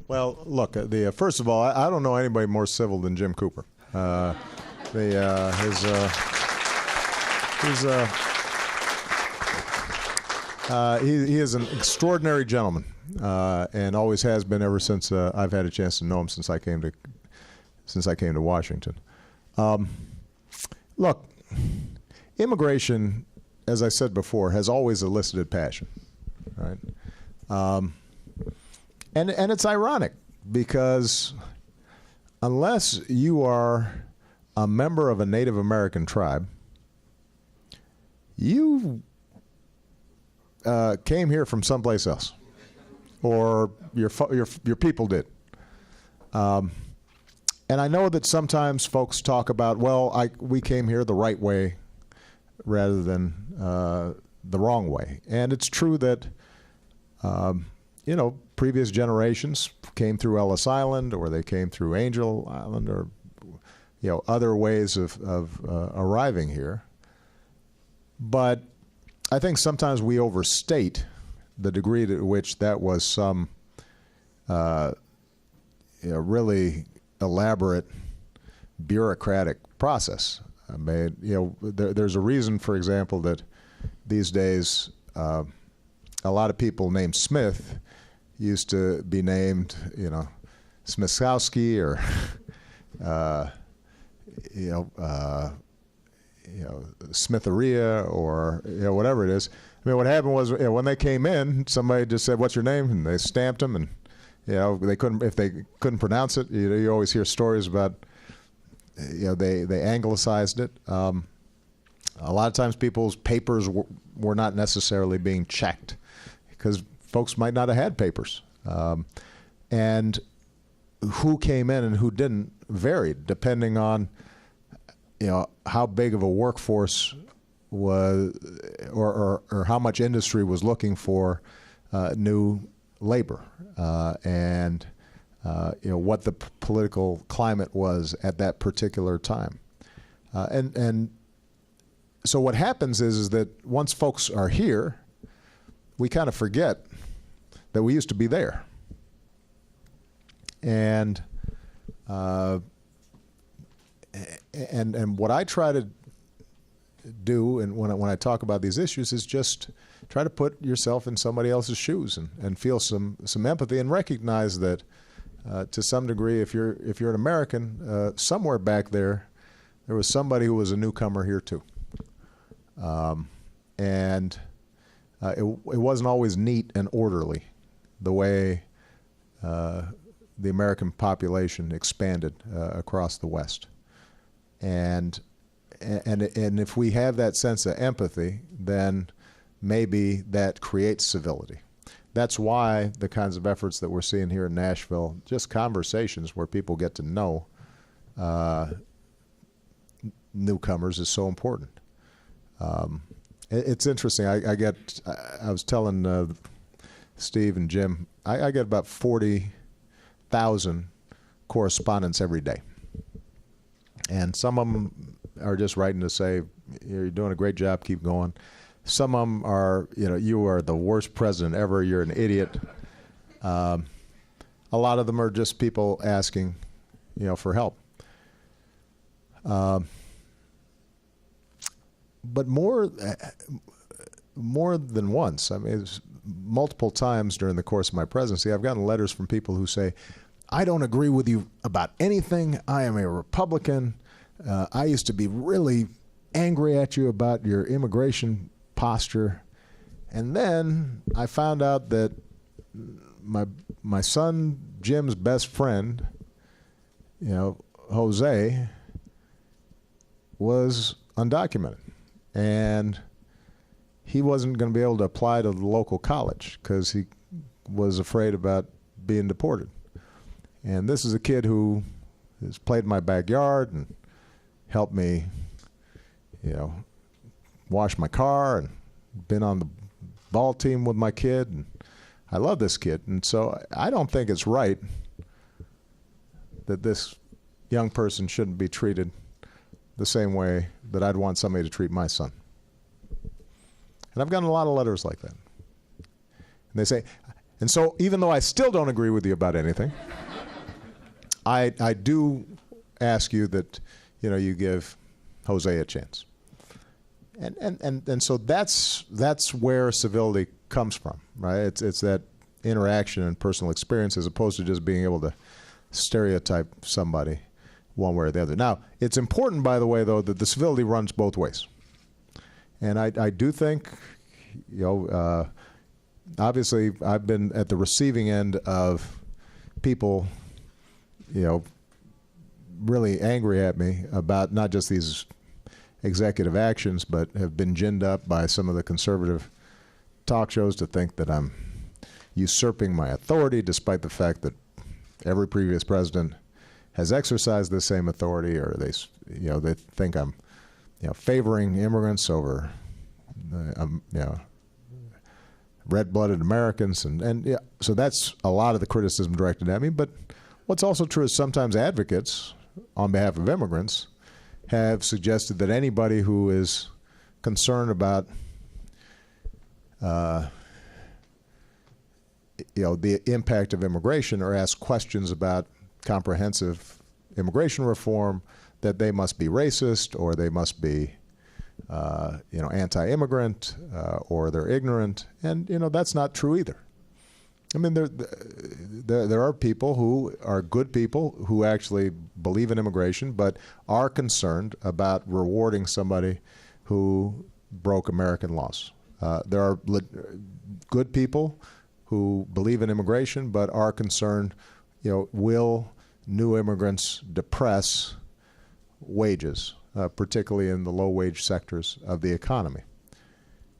Well, look, first of all, I don't know anybody more civil than Jim Cooper. He is an extraordinary gentleman, and always has been ever since I've had a chance to know him since I came to Washington. Look, immigration, as I said before, has always elicited passion, right? And it's ironic because unless you are a member of a Native American tribe, you came here from someplace else, or your people did. And I know that sometimes folks talk about, well, we came here the right way rather than the wrong way. And it's true that previous generations came through Ellis Island, or they came through Angel Island, or other ways of arriving here. But I think sometimes we overstate the degree to which that was some really elaborate bureaucratic process. I mean, there's a reason, for example, that these days a lot of people named Smith used to be named, Smithkowski or Smitheria or whatever it is. I mean, what happened was when they came in, somebody just said, "What's your name?" and they stamped them, and they couldn't, if they couldn't pronounce it. You always hear stories about they anglicized it. A lot of times people's papers were not necessarily being checked because folks might not have had papers, and who came in and who didn't varied depending on how big of a workforce was, or how much industry was looking for new labor, and what the political climate was at that particular time, and so what happens is that once folks are here, we kind of forget that we used to be there. And what I try to do, and when I talk about these issues, is just try to put yourself in somebody else's shoes and feel some empathy and recognize that to some degree, if you're an American, somewhere back there was somebody who was a newcomer here too, and it wasn't always neat and orderly the way the American population expanded across the West. And if we have that sense of empathy, then maybe that creates civility. That's why the kinds of efforts that we're seeing here in Nashville, just conversations where people get to know newcomers, is so important. It's interesting. I was telling Steve and Jim, I get about 40,000 correspondents every day. And some of them are just writing to say, you're doing a great job, keep going. Some of them are, you are the worst president ever, you're an idiot. A lot of them are just people asking, for help. But more than once, I mean, multiple times during the course of my presidency, I've gotten letters from people who say, I don't agree with you about anything. I am a Republican. I used to be really angry at you about your immigration posture. And then I found out that my son Jim's best friend, Jose, was undocumented. And he wasn't going to be able to apply to the local college because he was afraid about being deported. And this is a kid who has played in my backyard and helped me, wash my car and been on the ball team with my kid. And I love this kid. And so I don't think it's right that this young person shouldn't be treated the same way that I'd want somebody to treat my son. And I've gotten a lot of letters like that. And they say, and so even though I still don't agree with you about anything, I do ask you that, you give Jose a chance. And so that's where civility comes from, right? It's that interaction and personal experience as opposed to just being able to stereotype somebody one way or the other. Now, it's important, by the way, though, that the civility runs both ways. And I do think, obviously I've been at the receiving end of people, really angry at me about not just these executive actions, but have been ginned up by some of the conservative talk shows to think that I'm usurping my authority, despite the fact that every previous president has exercised the same authority, or they think I'm, favoring immigrants over, red-blooded Americans, and so that's a lot of the criticism directed at me. But what's also true is sometimes advocates on behalf of immigrants have suggested that anybody who is concerned about the impact of immigration or ask questions about comprehensive immigration reform, that they must be racist or they must be anti-immigrant or they're ignorant. And that's not true either. I mean, there are people who are good people who actually believe in immigration, but are concerned about rewarding somebody who broke American laws. There are good people who believe in immigration, but are concerned, will new immigrants depress wages, particularly in the low-wage sectors of the economy?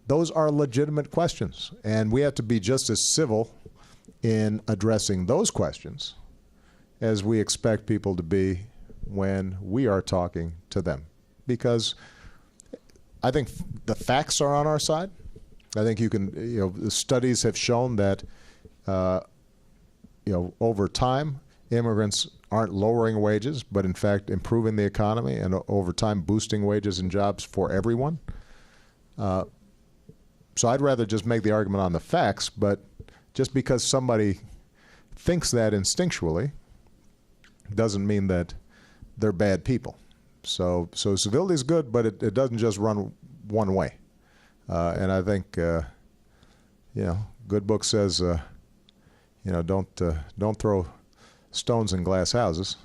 Those are legitimate questions, and we have to be just as civil in addressing those questions as we expect people to be when we are talking to them. Because I think the facts are on our side. I think the studies have shown that, over time, immigrants aren't lowering wages, but in fact improving the economy and over time boosting wages and jobs for everyone. So I'd rather just make the argument on the facts, but just because somebody thinks that instinctually doesn't mean that they're bad people. So civility is good, but it doesn't just run one way. And I think, good book says, don't throw stones in glass houses,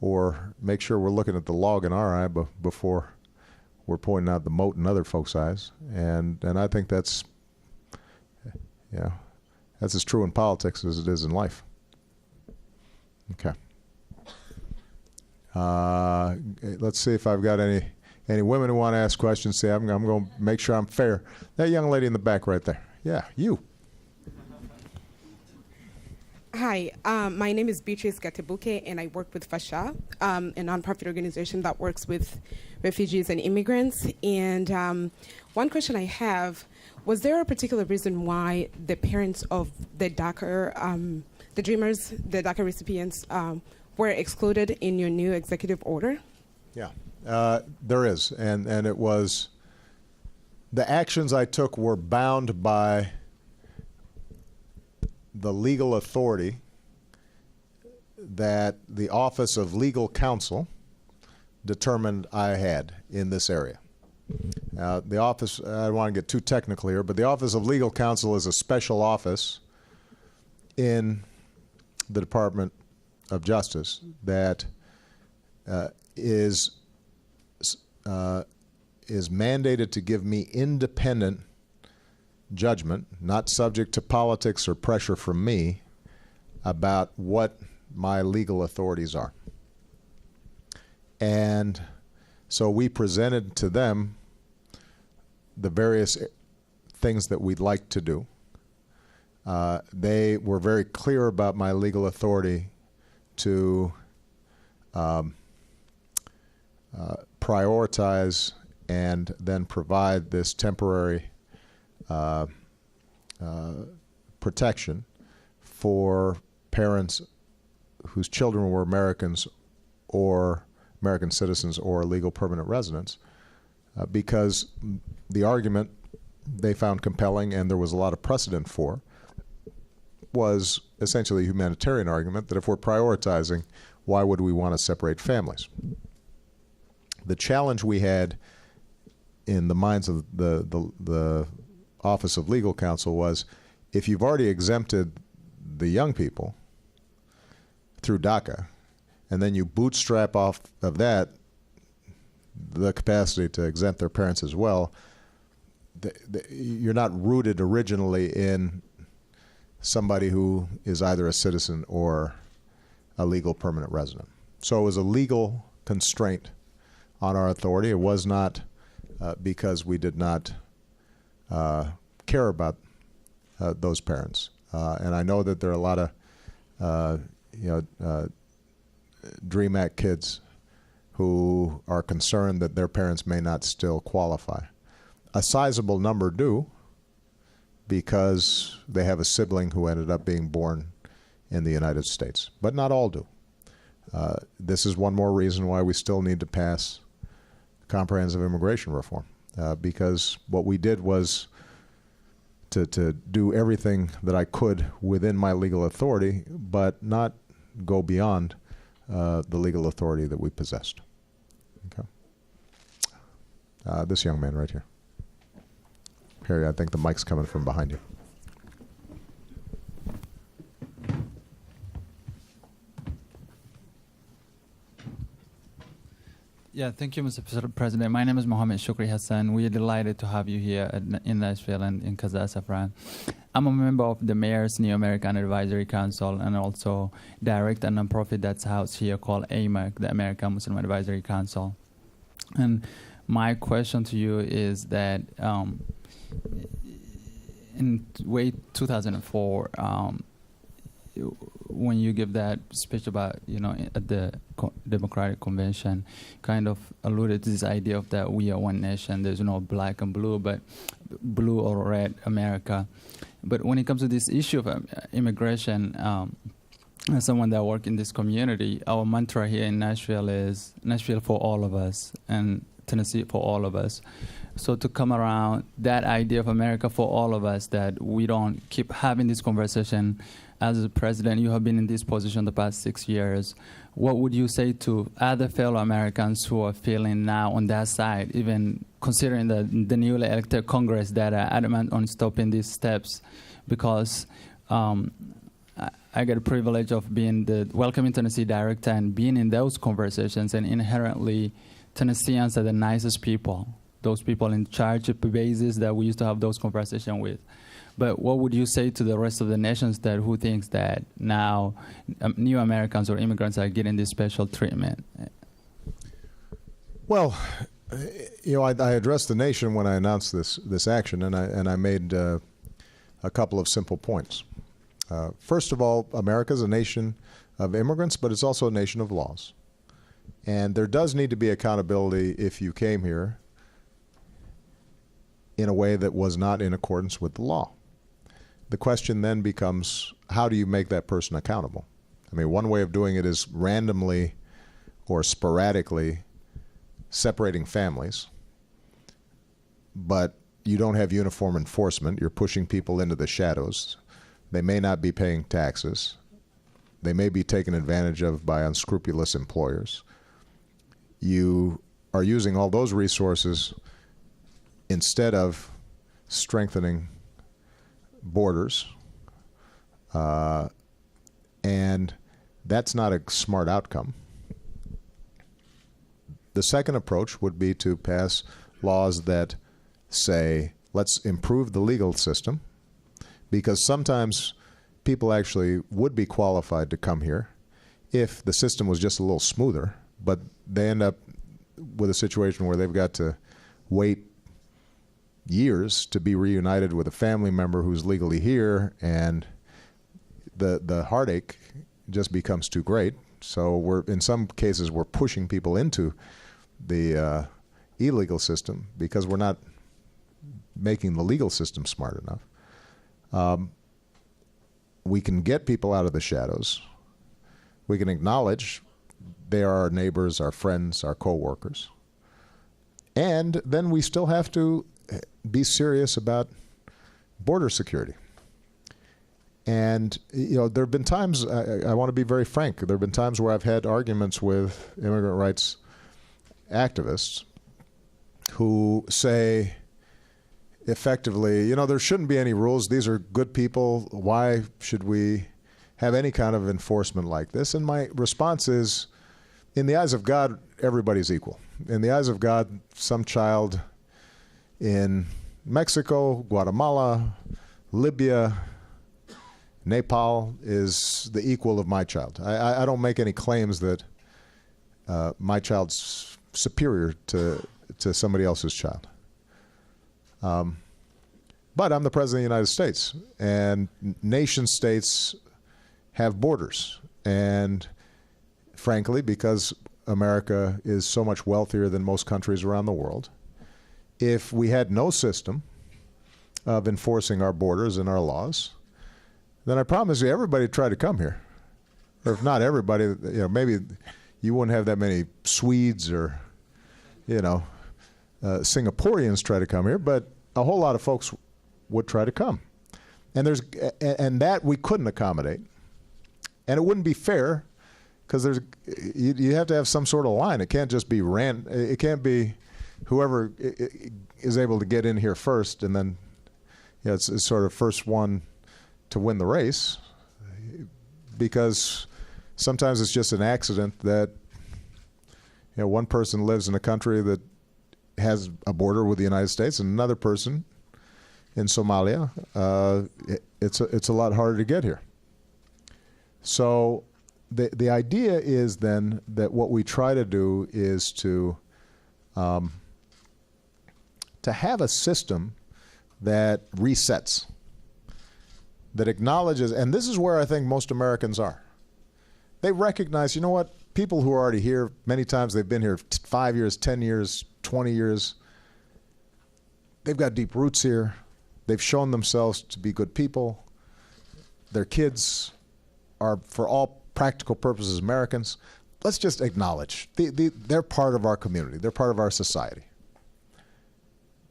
or make sure we're looking at the log in our eye before we're pointing out the mote in other folks' eyes. And I think that's as true in politics as it is in life. Okay. Let's see if I've got any women who want to ask questions. See, I'm going to make sure I'm fair. That young lady in the back right there. Yeah, you. Hi, my name is Beatrice Gatebuke, and I work with FASHA, a nonprofit organization that works with refugees and immigrants. And one question I have, was there a particular reason why the parents of the DACA, the Dreamers, the DACA recipients, were excluded in your new executive order? Yeah, there is. And it was, the actions I took were bound by the legal authority that the Office of Legal Counsel determined I had in this area. The office, I don't want to get too technical here, but the Office of Legal Counsel is a special office in the Department of Justice that is mandated to give me independent judgment, not subject to politics or pressure from me, about what my legal authorities are. And so we presented to them the various things that we'd like to do. They were very clear about my legal authority to prioritize and then provide this temporary protection for parents whose children were Americans or American citizens or legal permanent residents, because the argument they found compelling and there was a lot of precedent for was essentially a humanitarian argument that if we're prioritizing, why would we want to separate families? The challenge we had in the minds of the Office of Legal Counsel was, if you've already exempted the young people through DACA, and then you bootstrap off of that the capacity to exempt their parents as well, you're not rooted originally in somebody who is either a citizen or a legal permanent resident. So it was a legal constraint on our authority. It was not because we did not care about those parents. And I know that there are a lot of DREAM Act kids who are concerned that their parents may not still qualify. A sizable number do, because they have a sibling who ended up being born in the United States, but not all do. This is one more reason why we still need to pass comprehensive immigration reform, because what we did was to do everything that I could within my legal authority, but not go beyond the legal authority that we possessed. Okay. This young man right here. Harry, I think the mic's coming from behind you. Yeah, thank you, Mr. President. My name is Mohammed Shukri Hassan. We are delighted to have you here in Nashville and in Kaza Safran. I'm a member of the Mayor's New American Advisory Council and also direct a nonprofit that's housed here called AMAC, the American Muslim Advisory Council. And my question to you is that in 2004, when you give that speech about, at the Democratic Convention, kind of alluded to this idea of that we are one nation, there's no black and blue, but blue or red America. But when it comes to this issue of immigration, as someone that works in this community, our mantra here in Nashville is Nashville for all of us and Tennessee for all of us. So to come around that idea of America for all of us, that we don't keep having this conversation. As a president, you have been in this position the past 6 years. What would you say to other fellow Americans who are feeling now on that side, even considering the newly elected Congress that are adamant on stopping these steps? Because I get the privilege of being the Welcoming Tennessee director and being in those conversations, and inherently Tennesseans are the nicest people, those people in charge of bases that we used to have those conversations with. But what would you say to the rest of the nations that who thinks that now new Americans or immigrants are getting this special treatment? Well, I addressed the nation when I announced this action, and I made a couple of simple points. First of all, America is a nation of immigrants, but it's also a nation of laws. And there does need to be accountability if you came here in a way that was not in accordance with the law. The question then becomes, how do you make that person accountable? I mean, one way of doing it is randomly or sporadically separating families, but you don't have uniform enforcement. You're pushing people into the shadows. They may not be paying taxes. They may be taken advantage of by unscrupulous employers. You are using all those resources instead of strengthening borders, and that's not a smart outcome. The second approach would be to pass laws that say, let's improve the legal system, because sometimes people actually would be qualified to come here if the system was just a little smoother, but they end up with a situation where they've got to wait years to be reunited with a family member who's legally here, and the heartache just becomes too great. So in some cases we're pushing people into the illegal system because we're not making the legal system smart enough. We can get people out of the shadows. We can acknowledge they are our neighbors, our friends, our co-workers. And then we still have to be serious about border security. And there have been times, I want to be very frank, there have been times where I've had arguments with immigrant rights activists who say effectively, there shouldn't be any rules. These are good people. Why should we have any kind of enforcement like this? And my response is, in the eyes of God, everybody's equal. In the eyes of God, some child in Mexico, Guatemala, Libya, Nepal is the equal of my child. I don't make any claims that my child's superior to somebody else's child. But I'm the President of the United States, and nation states have borders. And frankly, because America is so much wealthier than most countries around the world, if we had no system of enforcing our borders and our laws, then I promise you everybody would try to come here. Or if not everybody, maybe you wouldn't have that many Swedes or, Singaporeans try to come here, but a whole lot of folks would try to come. And that we couldn't accommodate. And it wouldn't be fair, because you have to have some sort of line. It can't just be it can't be whoever is able to get in here first, and then it's sort of first one to win the race, because sometimes it's just an accident that one person lives in a country that has a border with the United States, and another person in Somalia, it's a lot harder to get here. So the idea is then that what we try to do is to have a system that resets, that acknowledges, and this is where I think most Americans are. They recognize, people who are already here, many times they've been here 5 years, 10 years, 20 years. They've got deep roots here. They've shown themselves to be good people. Their kids are for all practical purposes Americans, let's just acknowledge they're part of our community. They're part of our society.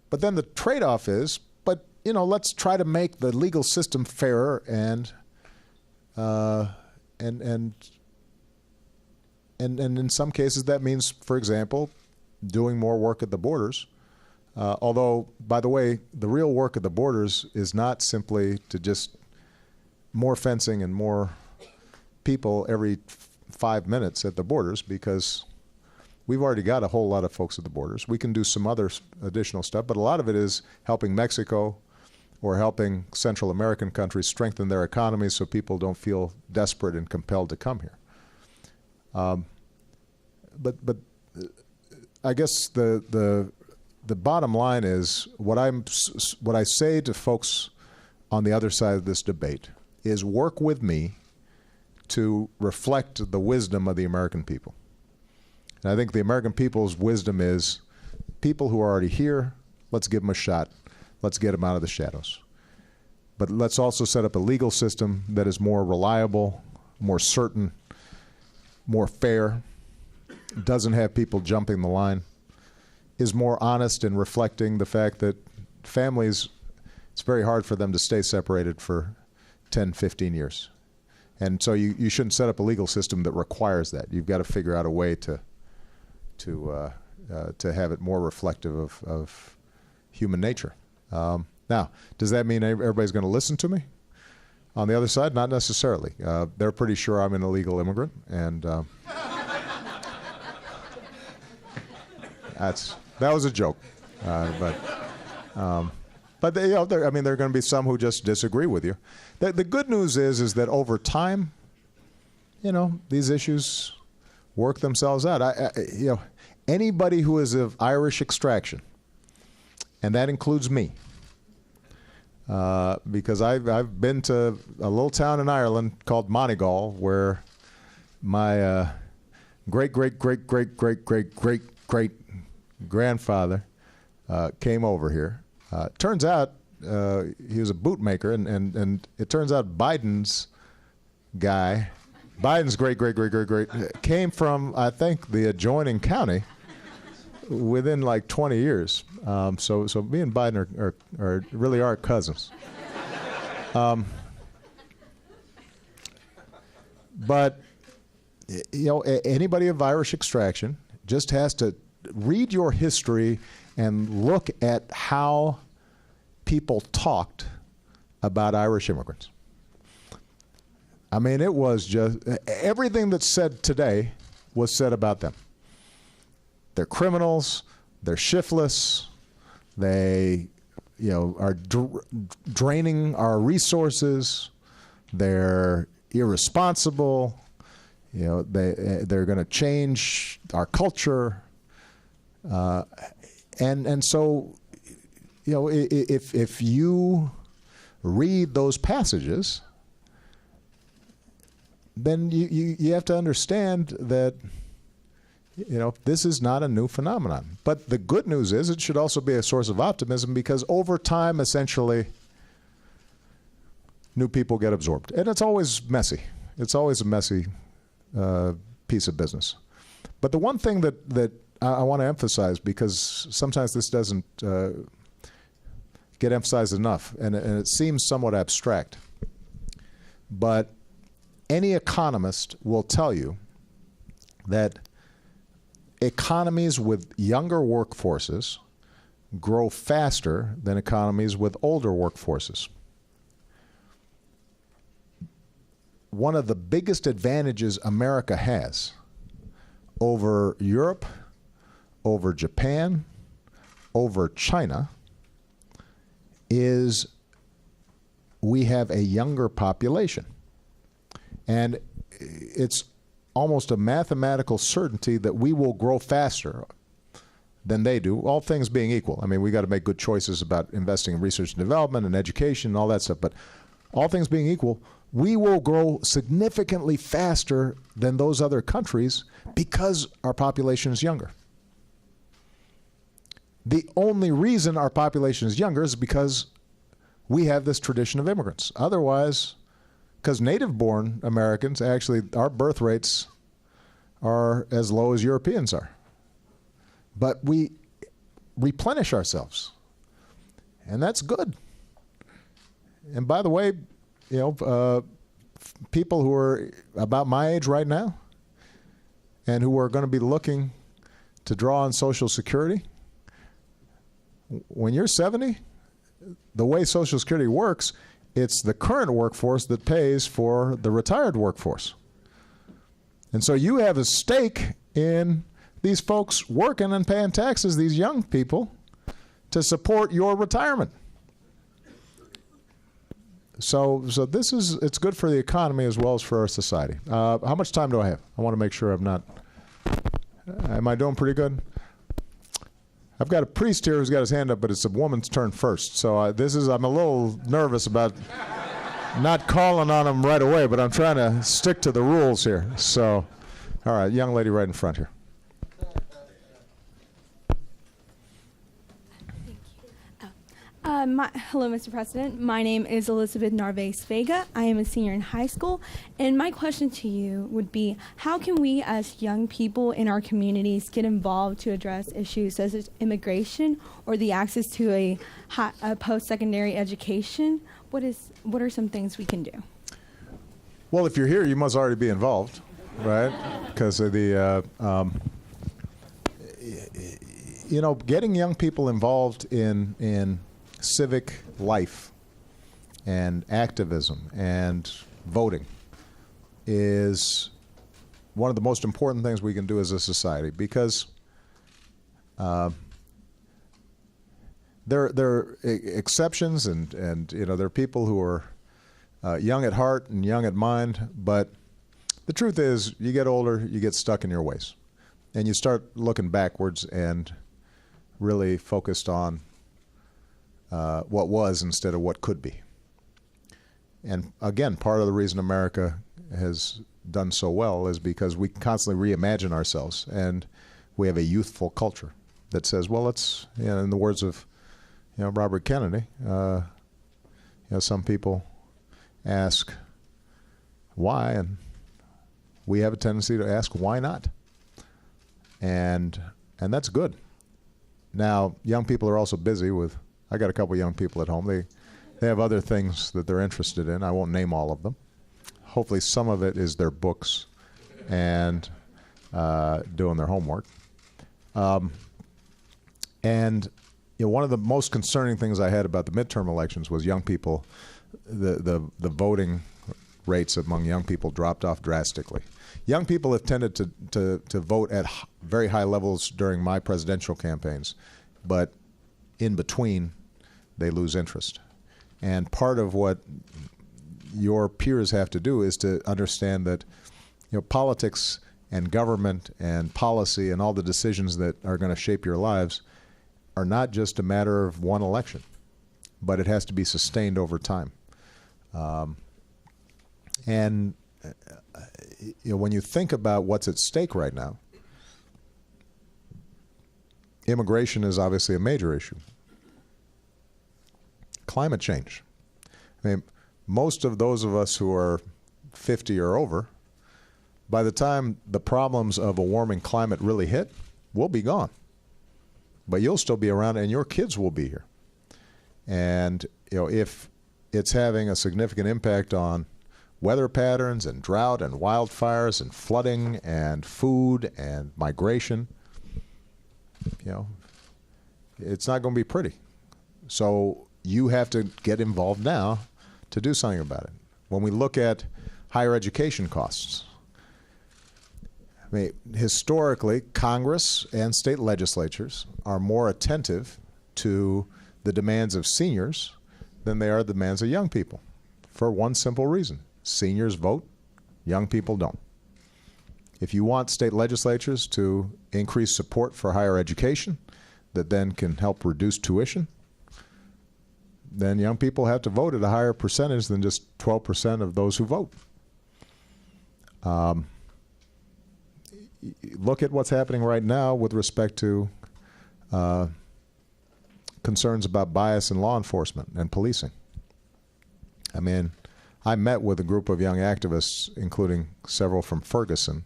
But then the trade-off is, let's try to make the legal system fairer and in some cases that means, for example, doing more work at the borders. Although, by the way, the real work at the borders is not simply to just more fencing and more people every 5 minutes at the borders, because we've already got a whole lot of folks at the borders. We can do some other additional stuff, but a lot of it is helping Mexico or helping Central American countries strengthen their economies so people don't feel desperate and compelled to come here. But I guess the bottom line is what I say to folks on the other side of this debate is work with me to reflect the wisdom of the American people. And I think the American people's wisdom is people who are already here, let's give them a shot. Let's get them out of the shadows. But let's also set up a legal system that is more reliable, more certain, more fair, doesn't have people jumping the line, is more honest in reflecting the fact that families, it's very hard for them to stay separated for 10, 15 years. And so you shouldn't set up a legal system that requires that. You've got to figure out a way to have it more reflective of human nature. Now, does that mean everybody's going to listen to me? On the other side, not necessarily. They're pretty sure I'm an illegal immigrant, and that was a joke. But there are going to be some who just disagree with you. The good news is that over time, these issues work themselves out. Anybody who is of Irish extraction, and that includes me, because I've been to a little town in Ireland called Moneygall, where my great grandfather came over here. Turns out he was a bootmaker, and it turns out Biden's great came from, I think, the adjoining county within like 20 years. So me and Biden are really are cousins. But anybody of Irish extraction just has to read your history and look at how people talked about Irish immigrants. It was just everything that's said today was said about them. They're criminals. They're shiftless. They, are draining our resources. They're irresponsible. They're going to change our culture. And so, if you read those passages, then you have to understand that this is not a new phenomenon. But the good news is it should also be a source of optimism, because over time, essentially, new people get absorbed. And it's always messy. It's always a messy piece of business. But the one thing that I want to emphasize, because sometimes this doesn't get emphasized enough, and it seems somewhat abstract, but any economist will tell you that economies with younger workforces grow faster than economies with older workforces. One of the biggest advantages America has over Europe, over Japan, over China, is we have a younger population. And it's almost a mathematical certainty that we will grow faster than they do, all things being equal. We got to make good choices about investing in research and development and education and all that stuff, but all things being equal, we will grow significantly faster than those other countries because our population is younger. The only reason our population is younger is because we have this tradition of immigrants. Otherwise, because native-born Americans, actually, our birth rates are as low as Europeans are. But we replenish ourselves, and that's good. And by the way, people who are about my age right now and who are going to be looking to draw on Social Security, when you're 70, the way Social Security works, it's the current workforce that pays for the retired workforce. And so you have a stake in these folks working and paying taxes, these young people, to support your retirement. So this is, it's good for the economy as well as for our society. How much time do I have? I want to make sure I'm not, am I doing pretty good? I've got a priest here who's got his hand up, but it's a woman's turn first. So I'm a little nervous about not calling on him right away, but I'm trying to stick to the rules here. So, all right, young lady right in front here. Hello, Mr. President. My name is Elizabeth Narvaez Vega. I am a senior in high school, and my question to you would be, how can we as young people in our communities get involved to address issues such as immigration or the access to a post-secondary education? What are some things we can do? Well, if you're here, you must already be involved, right? Because of the, getting young people involved in civic life and activism and voting is one of the most important things we can do as a society, because there are exceptions and there are people who are young at heart and young at mind, but the truth is you get older, you get stuck in your ways, and you start looking backwards and really focused on what was instead of what could be. And again, part of the reason America has done so well is because we constantly reimagine ourselves, and we have a youthful culture that says, well, let's, in the words of Robert Kennedy, some people ask why, and we have a tendency to ask why not, and that's good. Now, young people are also busy with, I got a couple young people at home. They have other things that they're interested in. I won't name all of them. Hopefully some of it is their books and doing their homework. And one of the most concerning things I had about the midterm elections was young people, the voting rates among young people dropped off drastically. Young people have tended to vote at very high levels during my presidential campaigns, but in between, they lose interest. And part of what your peers have to do is to understand that politics and government and policy and all the decisions that are going to shape your lives are not just a matter of one election, but it has to be sustained over time. And when you think about what's at stake right now, immigration is obviously a major issue. Climate change. I mean, most of those of us who are 50 or over, by the time the problems of a warming climate really hit, we'll be gone. But you'll still be around, and your kids will be here. And if it's having a significant impact on weather patterns and drought and wildfires and flooding and food and migration, it's not going to be pretty. So you have to get involved now to do something about it. When we look at higher education costs, I mean, historically, Congress and state legislatures are more attentive to the demands of seniors than they are the demands of young people, for one simple reason. Seniors vote, young people don't. If you want state legislatures to increase support for higher education that then can help reduce tuition, then young people have to vote at a higher percentage than just 12% of those who vote. Look at what's happening right now with respect to concerns about bias in law enforcement and policing. I mean, I met with a group of young activists, including several from Ferguson,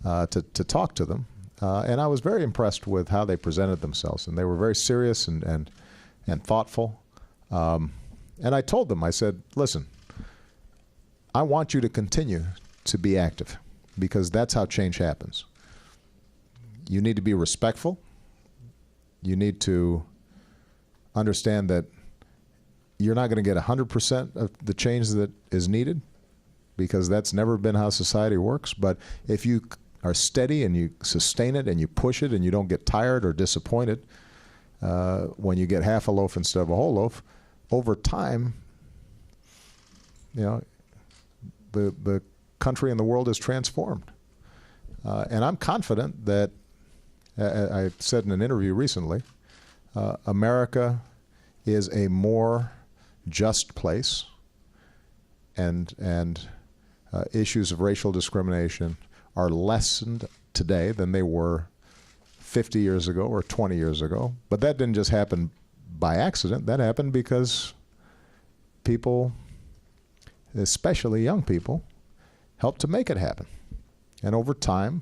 to talk to them. And I was very impressed with how they presented themselves. And they were very serious and thoughtful. And I told them, I said, listen, I want you to continue to be active, because that's how change happens. You need to be respectful. You need to understand that you're not going to get 100% of the change that is needed, because that's never been how society works. But if you are steady and you sustain it and you push it and you don't get tired or disappointed when you get half a loaf instead of a whole loaf, over time, the country and the world is transformed. And I'm confident that, I said in an interview recently, America is a more just place, and issues of racial discrimination are lessened today than they were 50 years ago or 20 years ago. But that didn't just happen by accident. That happened because people, especially young people, helped to make it happen. And over time,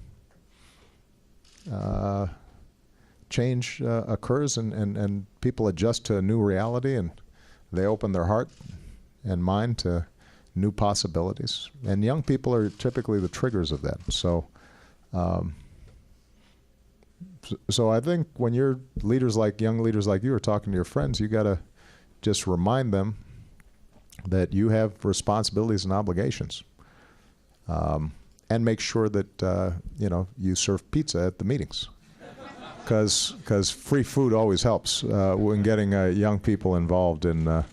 change occurs, and people adjust to a new reality, and they open their heart and mind to new possibilities. And young people are typically the triggers of that. So I think when young leaders like you are talking to your friends, you got to just remind them that you have responsibilities and obligations. And make sure that you serve pizza at the meetings, because free food always helps when getting young people involved in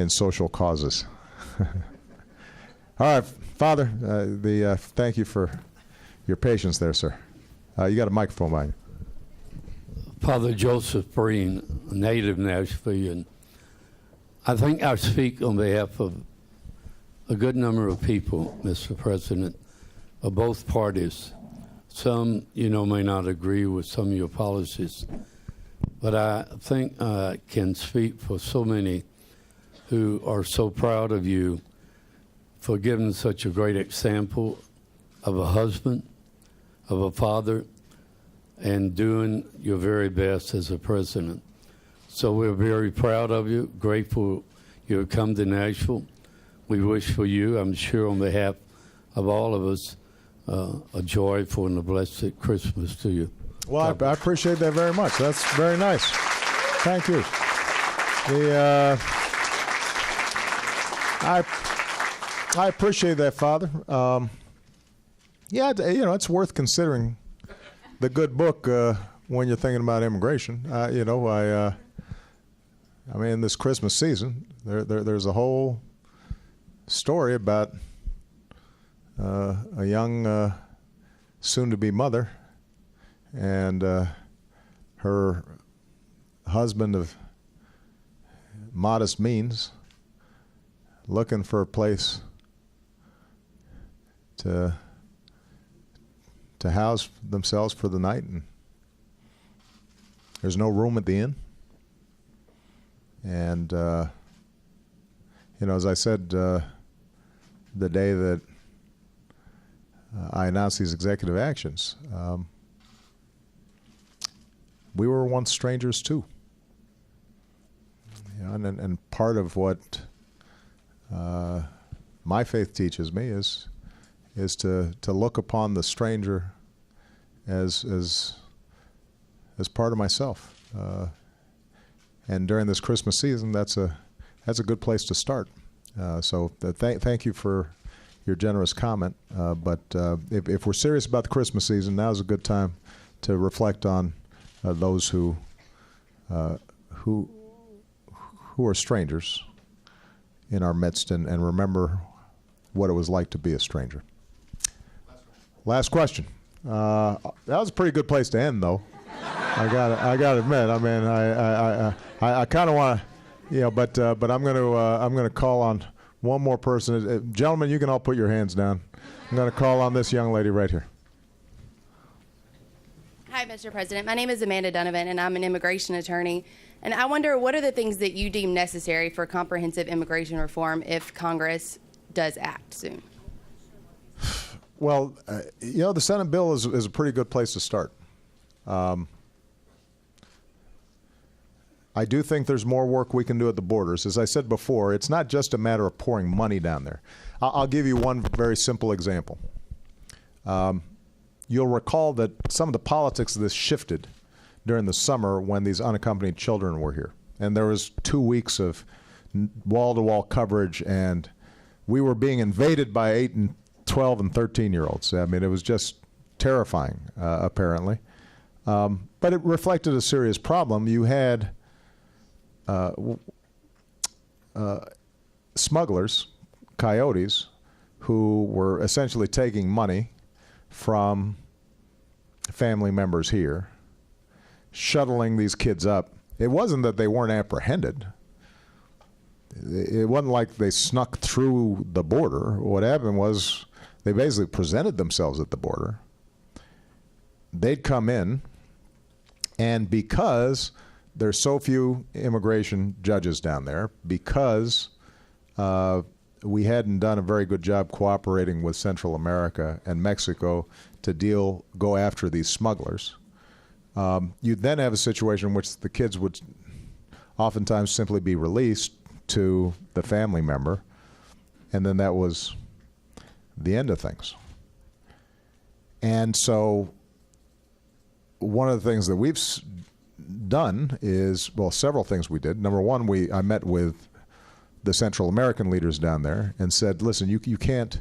social causes. All right, Father, thank you for your patience there, sir. You got a microphone behind you. Father Joseph Breen, a native Nashvilleian. I think I speak on behalf of a good number of people, Mr. President, of both parties. Some, may not agree with some of your policies, but I think I can speak for so many who are so proud of you for giving such a great example of a husband, of a father, and doing your very best as a president. So we're very proud of you, grateful you have come to Nashville. We wish for you, I'm sure on behalf of all of us, a joyful and a blessed Christmas to you. Well, I appreciate that very much. That's very nice. Thank you. I appreciate that, Father. It's worth considering the good book when you're thinking about immigration. This Christmas season, there's a whole story about a young soon-to-be mother and her husband of modest means looking for a place to house themselves for the night, and there's no room at the inn. And as I said the day that I announced these executive actions, we were once strangers too. And part of what my faith teaches me is to look upon the stranger as part of myself. And during this Christmas season, that's a good place to start. So thank you for your generous comment. But if we're serious about the Christmas season, now's a good time to reflect on those who are strangers in our midst, and remember what it was like to be a stranger. Last question. That was a pretty good place to end, though. I gotta admit. I mean, I kind of want to, but I'm gonna call on one more person. Gentlemen, you can all put your hands down. I'm gonna call on this young lady right here. Hi, Mr. President. My name is Amanda Donovan, and I'm an immigration attorney. And I wonder, what are the things that you deem necessary for comprehensive immigration reform if Congress does act soon? Well, the Senate bill is a pretty good place to start. I do think there's more work we can do at the borders. As I said before, it's not just a matter of pouring money down there. I'll give you one very simple example. You'll recall that some of the politics of this shifted during the summer when these unaccompanied children were here. And there was 2 weeks of wall-to-wall coverage, and we were being invaded by 8 and 12 and 13-year-olds. I mean, it was just terrifying, apparently. But it reflected a serious problem. You had smugglers, coyotes, who were essentially taking money from family members here, shuttling these kids up. It wasn't that they weren't apprehended. It wasn't like they snuck through the border. What happened was they basically presented themselves at the border. They'd come in, and because there's so few immigration judges down there, because we hadn't done a very good job cooperating with Central America and Mexico to go after these smugglers, you'd then have a situation in which the kids would oftentimes simply be released to the family member, and then that was the end of things. And so one of the things that we've done is, well, several things we did. Number one, I met with the Central American leaders down there and said, listen, you can't,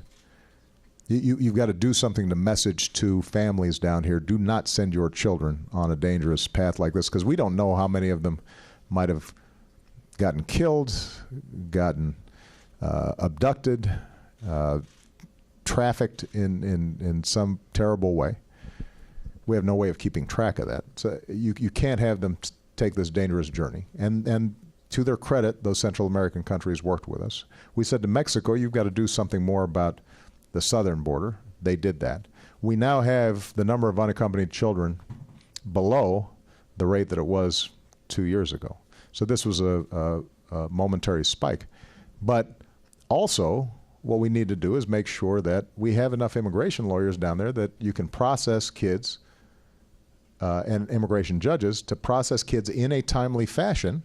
you've got to do something to message to families down here. Do not send your children on a dangerous path like this, because we don't know how many of them might have gotten killed, gotten abducted, trafficked in some terrible way. We have no way of keeping track of that. So you can't have them take this dangerous journey. And to their credit, those Central American countries worked with us. We said to Mexico, you've got to do something more about the southern border. They did that. We now have the number of unaccompanied children below the rate that it was 2 years ago. So this was a momentary spike. But also, what we need to do is make sure that we have enough immigration lawyers down there that you can process kids and immigration judges to process kids in a timely fashion,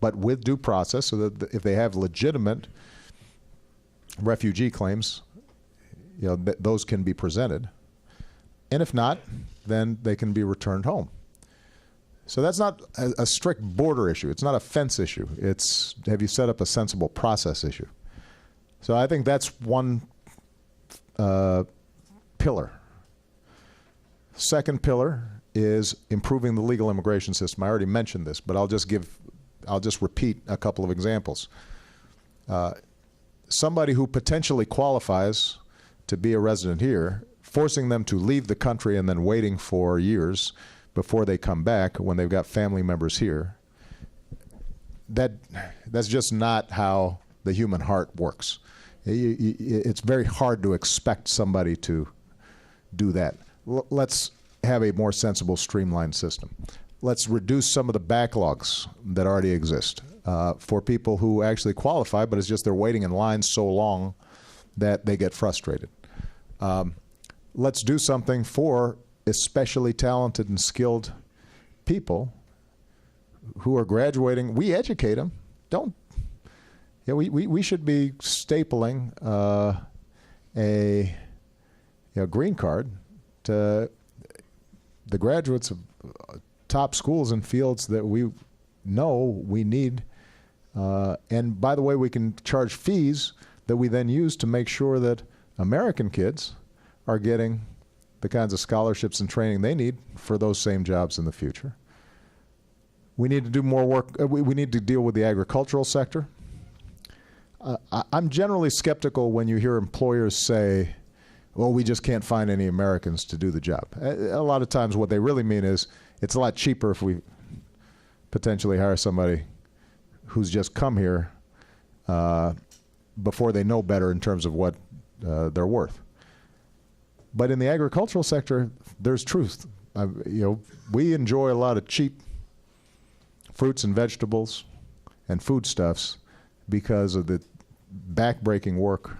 but with due process, so that if they have legitimate refugee claims, those can be presented. And if not, then they can be returned home. So that's not a strict border issue. It's not a fence issue. It's, have you set up a sensible process issue? So I think that's one pillar. Second pillar is improving the legal immigration system. I already mentioned this, but I'll just repeat a couple of examples. Somebody who potentially qualifies to be a resident here, forcing them to leave the country and then waiting for years before they come back when they've got family members here, that's just not how the human heart works. It's very hard to expect somebody to do that. Let's have a more sensible, streamlined system. Let's reduce some of the backlogs that already exist for people who actually qualify, but it's just they're waiting in line so long that they get frustrated. Let's do something for especially talented and skilled people who are graduating. We educate them. We should be stapling a green card to the graduates of top schools and fields that we know we need. And by the way, we can charge fees that we then use to make sure that American kids are getting the kinds of scholarships and training they need for those same jobs in the future. We need to do more work. We need to deal with the agricultural sector. I'm generally skeptical when you hear employers say, well, we just can't find any Americans to do the job. A lot of times what they really mean is it's a lot cheaper if we potentially hire somebody who's just come here before they know better in terms of what they're worth. But in the agricultural sector, there's truth. We enjoy a lot of cheap fruits and vegetables and foodstuffs because of the backbreaking work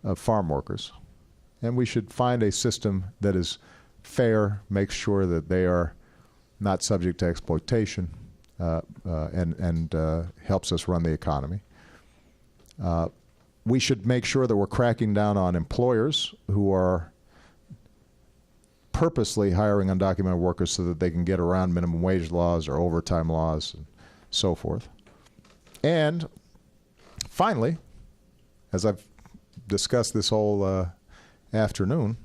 of farm workers. And we should find a system that is fair, makes sure that they are not subject to exploitation, and helps us run the economy. We should make sure that we're cracking down on employers who are purposely hiring undocumented workers so that they can get around minimum wage laws or overtime laws and so forth. And finally, as I've discussed this whole afternoon,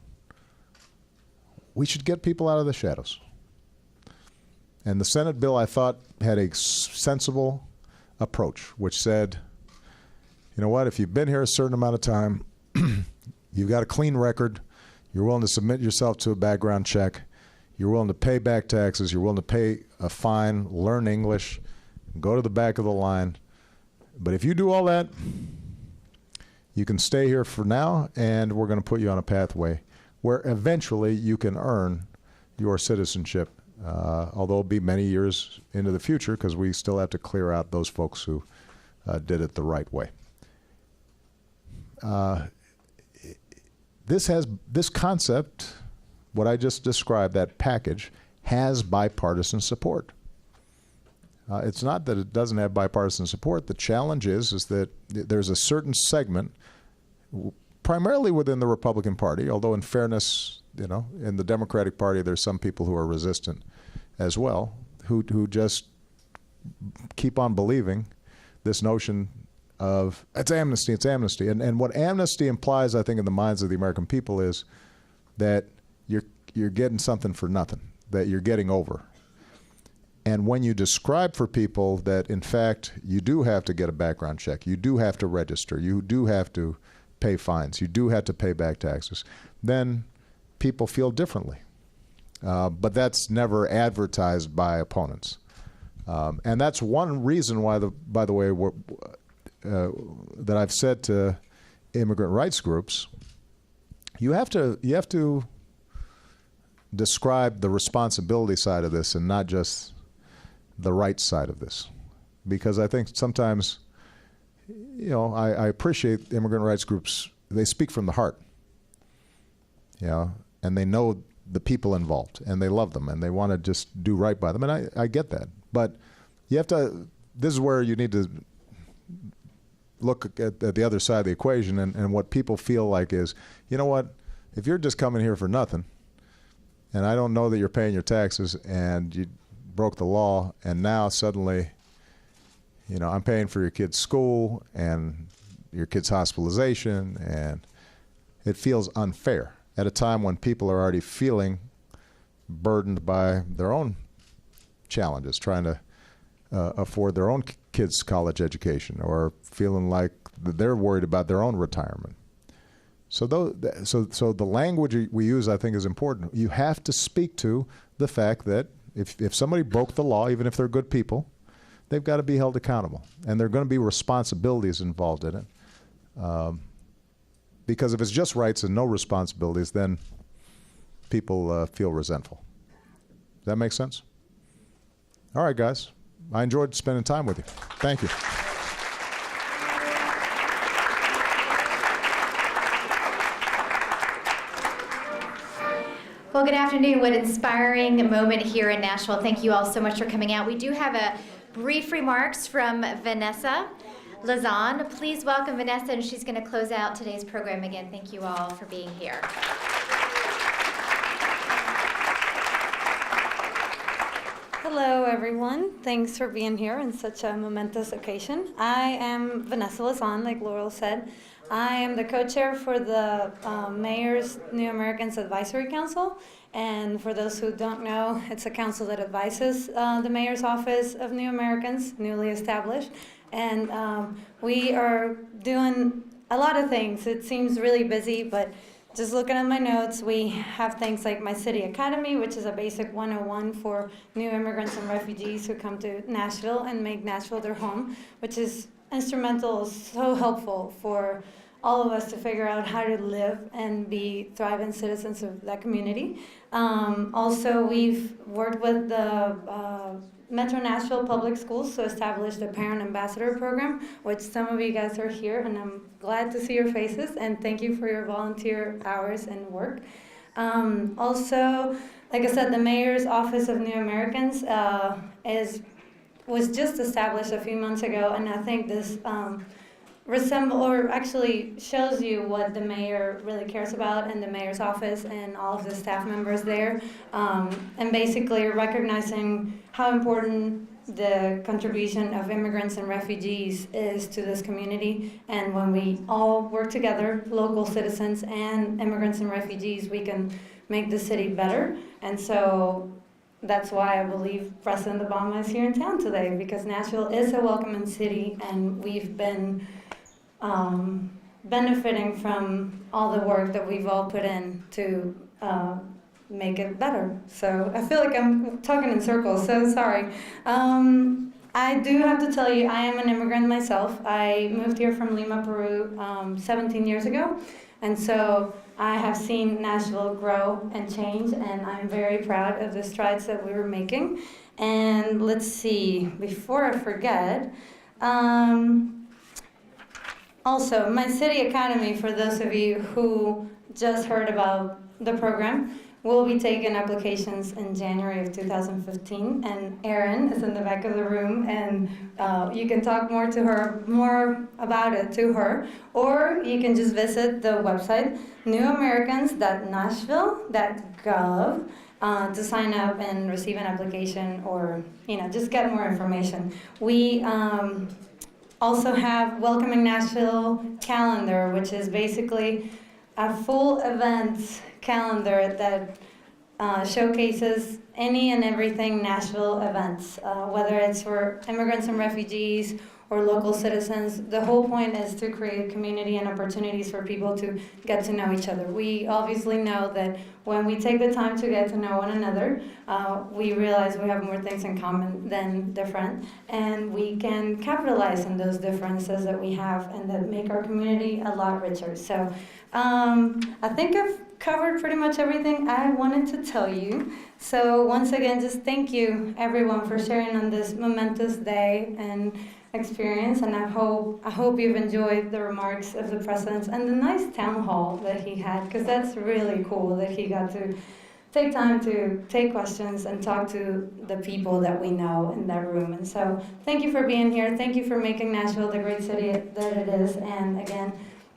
we should get people out of the shadows. And the Senate bill, I thought, had a sensible approach, which said, you know what, if you've been here a certain amount of time, you've got a clean record, you're willing to submit yourself to a background check, you're willing to pay back taxes, you're willing to pay a fine, learn English, go to the back of the line. But if you do all that, you can stay here for now, and we're going to put you on a pathway where eventually you can earn your citizenship, although it'll be many years into the future because we still have to clear out those folks who did it the right way. This concept, what I just described, that package, has bipartisan support. It's not that it doesn't have bipartisan support. The challenge is that there's a certain segment, primarily within the Republican Party, although in fairness, you know, in the Democratic Party there's some people who are resistant as well, who just keep on believing this notion of it's amnesty, it's amnesty. And what amnesty implies, I think, in the minds of the American people is that you're getting something for nothing, that you're getting over. And when you describe for people that, in fact, you do have to get a background check, you do have to register, you do have to pay fines, you do have to pay back taxes, then people feel differently. But that's never advertised by opponents. And that's one reason why, by the way, that I've said to immigrant rights groups, you have to describe the responsibility side of this and not just the right side of this. Because I think sometimes, you know, I appreciate immigrant rights groups, they speak from the heart, you know, and they know the people involved, and they love them, and they want to just do right by them, and I get that. But you have to, this is where you need to look at the other side of the equation, and what people feel like is, you know what, if you're just coming here for nothing, and I don't know that you're paying your taxes, and you broke the law, and now suddenly, you know, I'm paying for your kid's school and your kid's hospitalization, and it feels unfair at a time when people are already feeling burdened by their own challenges, trying to afford their own kids' college education, or feeling like they're worried about their own retirement. So the language we use, I think, is important. You have to speak to the fact that if somebody broke the law, even if they're good people, they've got to be held accountable, and there are going to be responsibilities involved in it. Because if it's just rights and no responsibilities, then people feel resentful. Does that make sense? All right, guys. I enjoyed spending time with you. Thank you. Well, good afternoon. What an inspiring moment here in Nashville. Thank you all so much for coming out. We do have a brief remarks from Vanessa Lazan. Please welcome Vanessa, and she's going to close out today's program. Again, thank you all for being here. Hello, everyone. Thanks for being here on such a momentous occasion. I am Vanessa Lazan, like Laurel said. I am the co-chair for the Mayor's New Americans Advisory Council. And for those who don't know, it's a council that advises the Mayor's Office of New Americans, newly established. And we are doing a lot of things. It seems really busy, but just looking at my notes, we have things like MyCity Academy, which is a basic 101 for new immigrants and refugees who come to Nashville and make Nashville their home, which is instrumental, so helpful for all of us to figure out how to live and be thriving citizens of that community. Also, we've worked with the Metro Nashville Public Schools to establish the Parent Ambassador Program, which some of you guys are here, and I'm glad to see your faces, and thank you for your volunteer hours and work. Also, like I said, the Mayor's Office of New Americans was just established a few months ago, and I think this actually shows you what the mayor really cares about in the mayor's office and all of the staff members there, and basically recognizing how important the contribution of immigrants and refugees is to this community. And when we all work together, local citizens and immigrants and refugees, we can make the city better. And so that's why I believe President Obama is here in town today, because Nashville is a welcoming city, and we've been benefiting from all the work that we've all put in to make it better. So I feel like I'm talking in circles, so sorry. I do have to tell you, I am an immigrant myself. I moved here from Lima, Peru 17 years ago, and so I have seen Nashville grow and change, and I'm very proud of the strides that we were making. And let's see, before I forget, also, MyCity Academy, for those of you who just heard about the program, will be taking applications in January of 2015. And Erin is in the back of the room, and you can talk more about it to her, or you can just visit the website, newamericans.nashville.gov, to sign up and receive an application, or just get more information. We also have Welcoming Nashville calendar, which is basically a full events calendar that showcases any and everything Nashville events, whether it's for immigrants and refugees or local citizens. The whole point is to create community and opportunities for people to get to know each other. We obviously know that when we take the time to get to know one another, we realize we have more things in common than different, and we can capitalize on those differences that we have and that make our community a lot richer. So I think I've covered pretty much everything I wanted to tell you. So once again, just thank you everyone for sharing on this momentous day and experience, and I hope you've enjoyed the remarks of the president and the nice town hall that he had, because that's really cool that he got to take time to take questions and talk to the people that we know in that room. And so thank you for being here. Thank you for making Nashville the great city that it is. And again,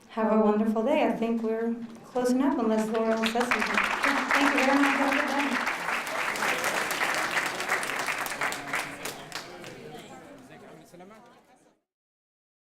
have a wonderful day. I think we're closing up unless Laurel says something. Thank you very much. Have a good day.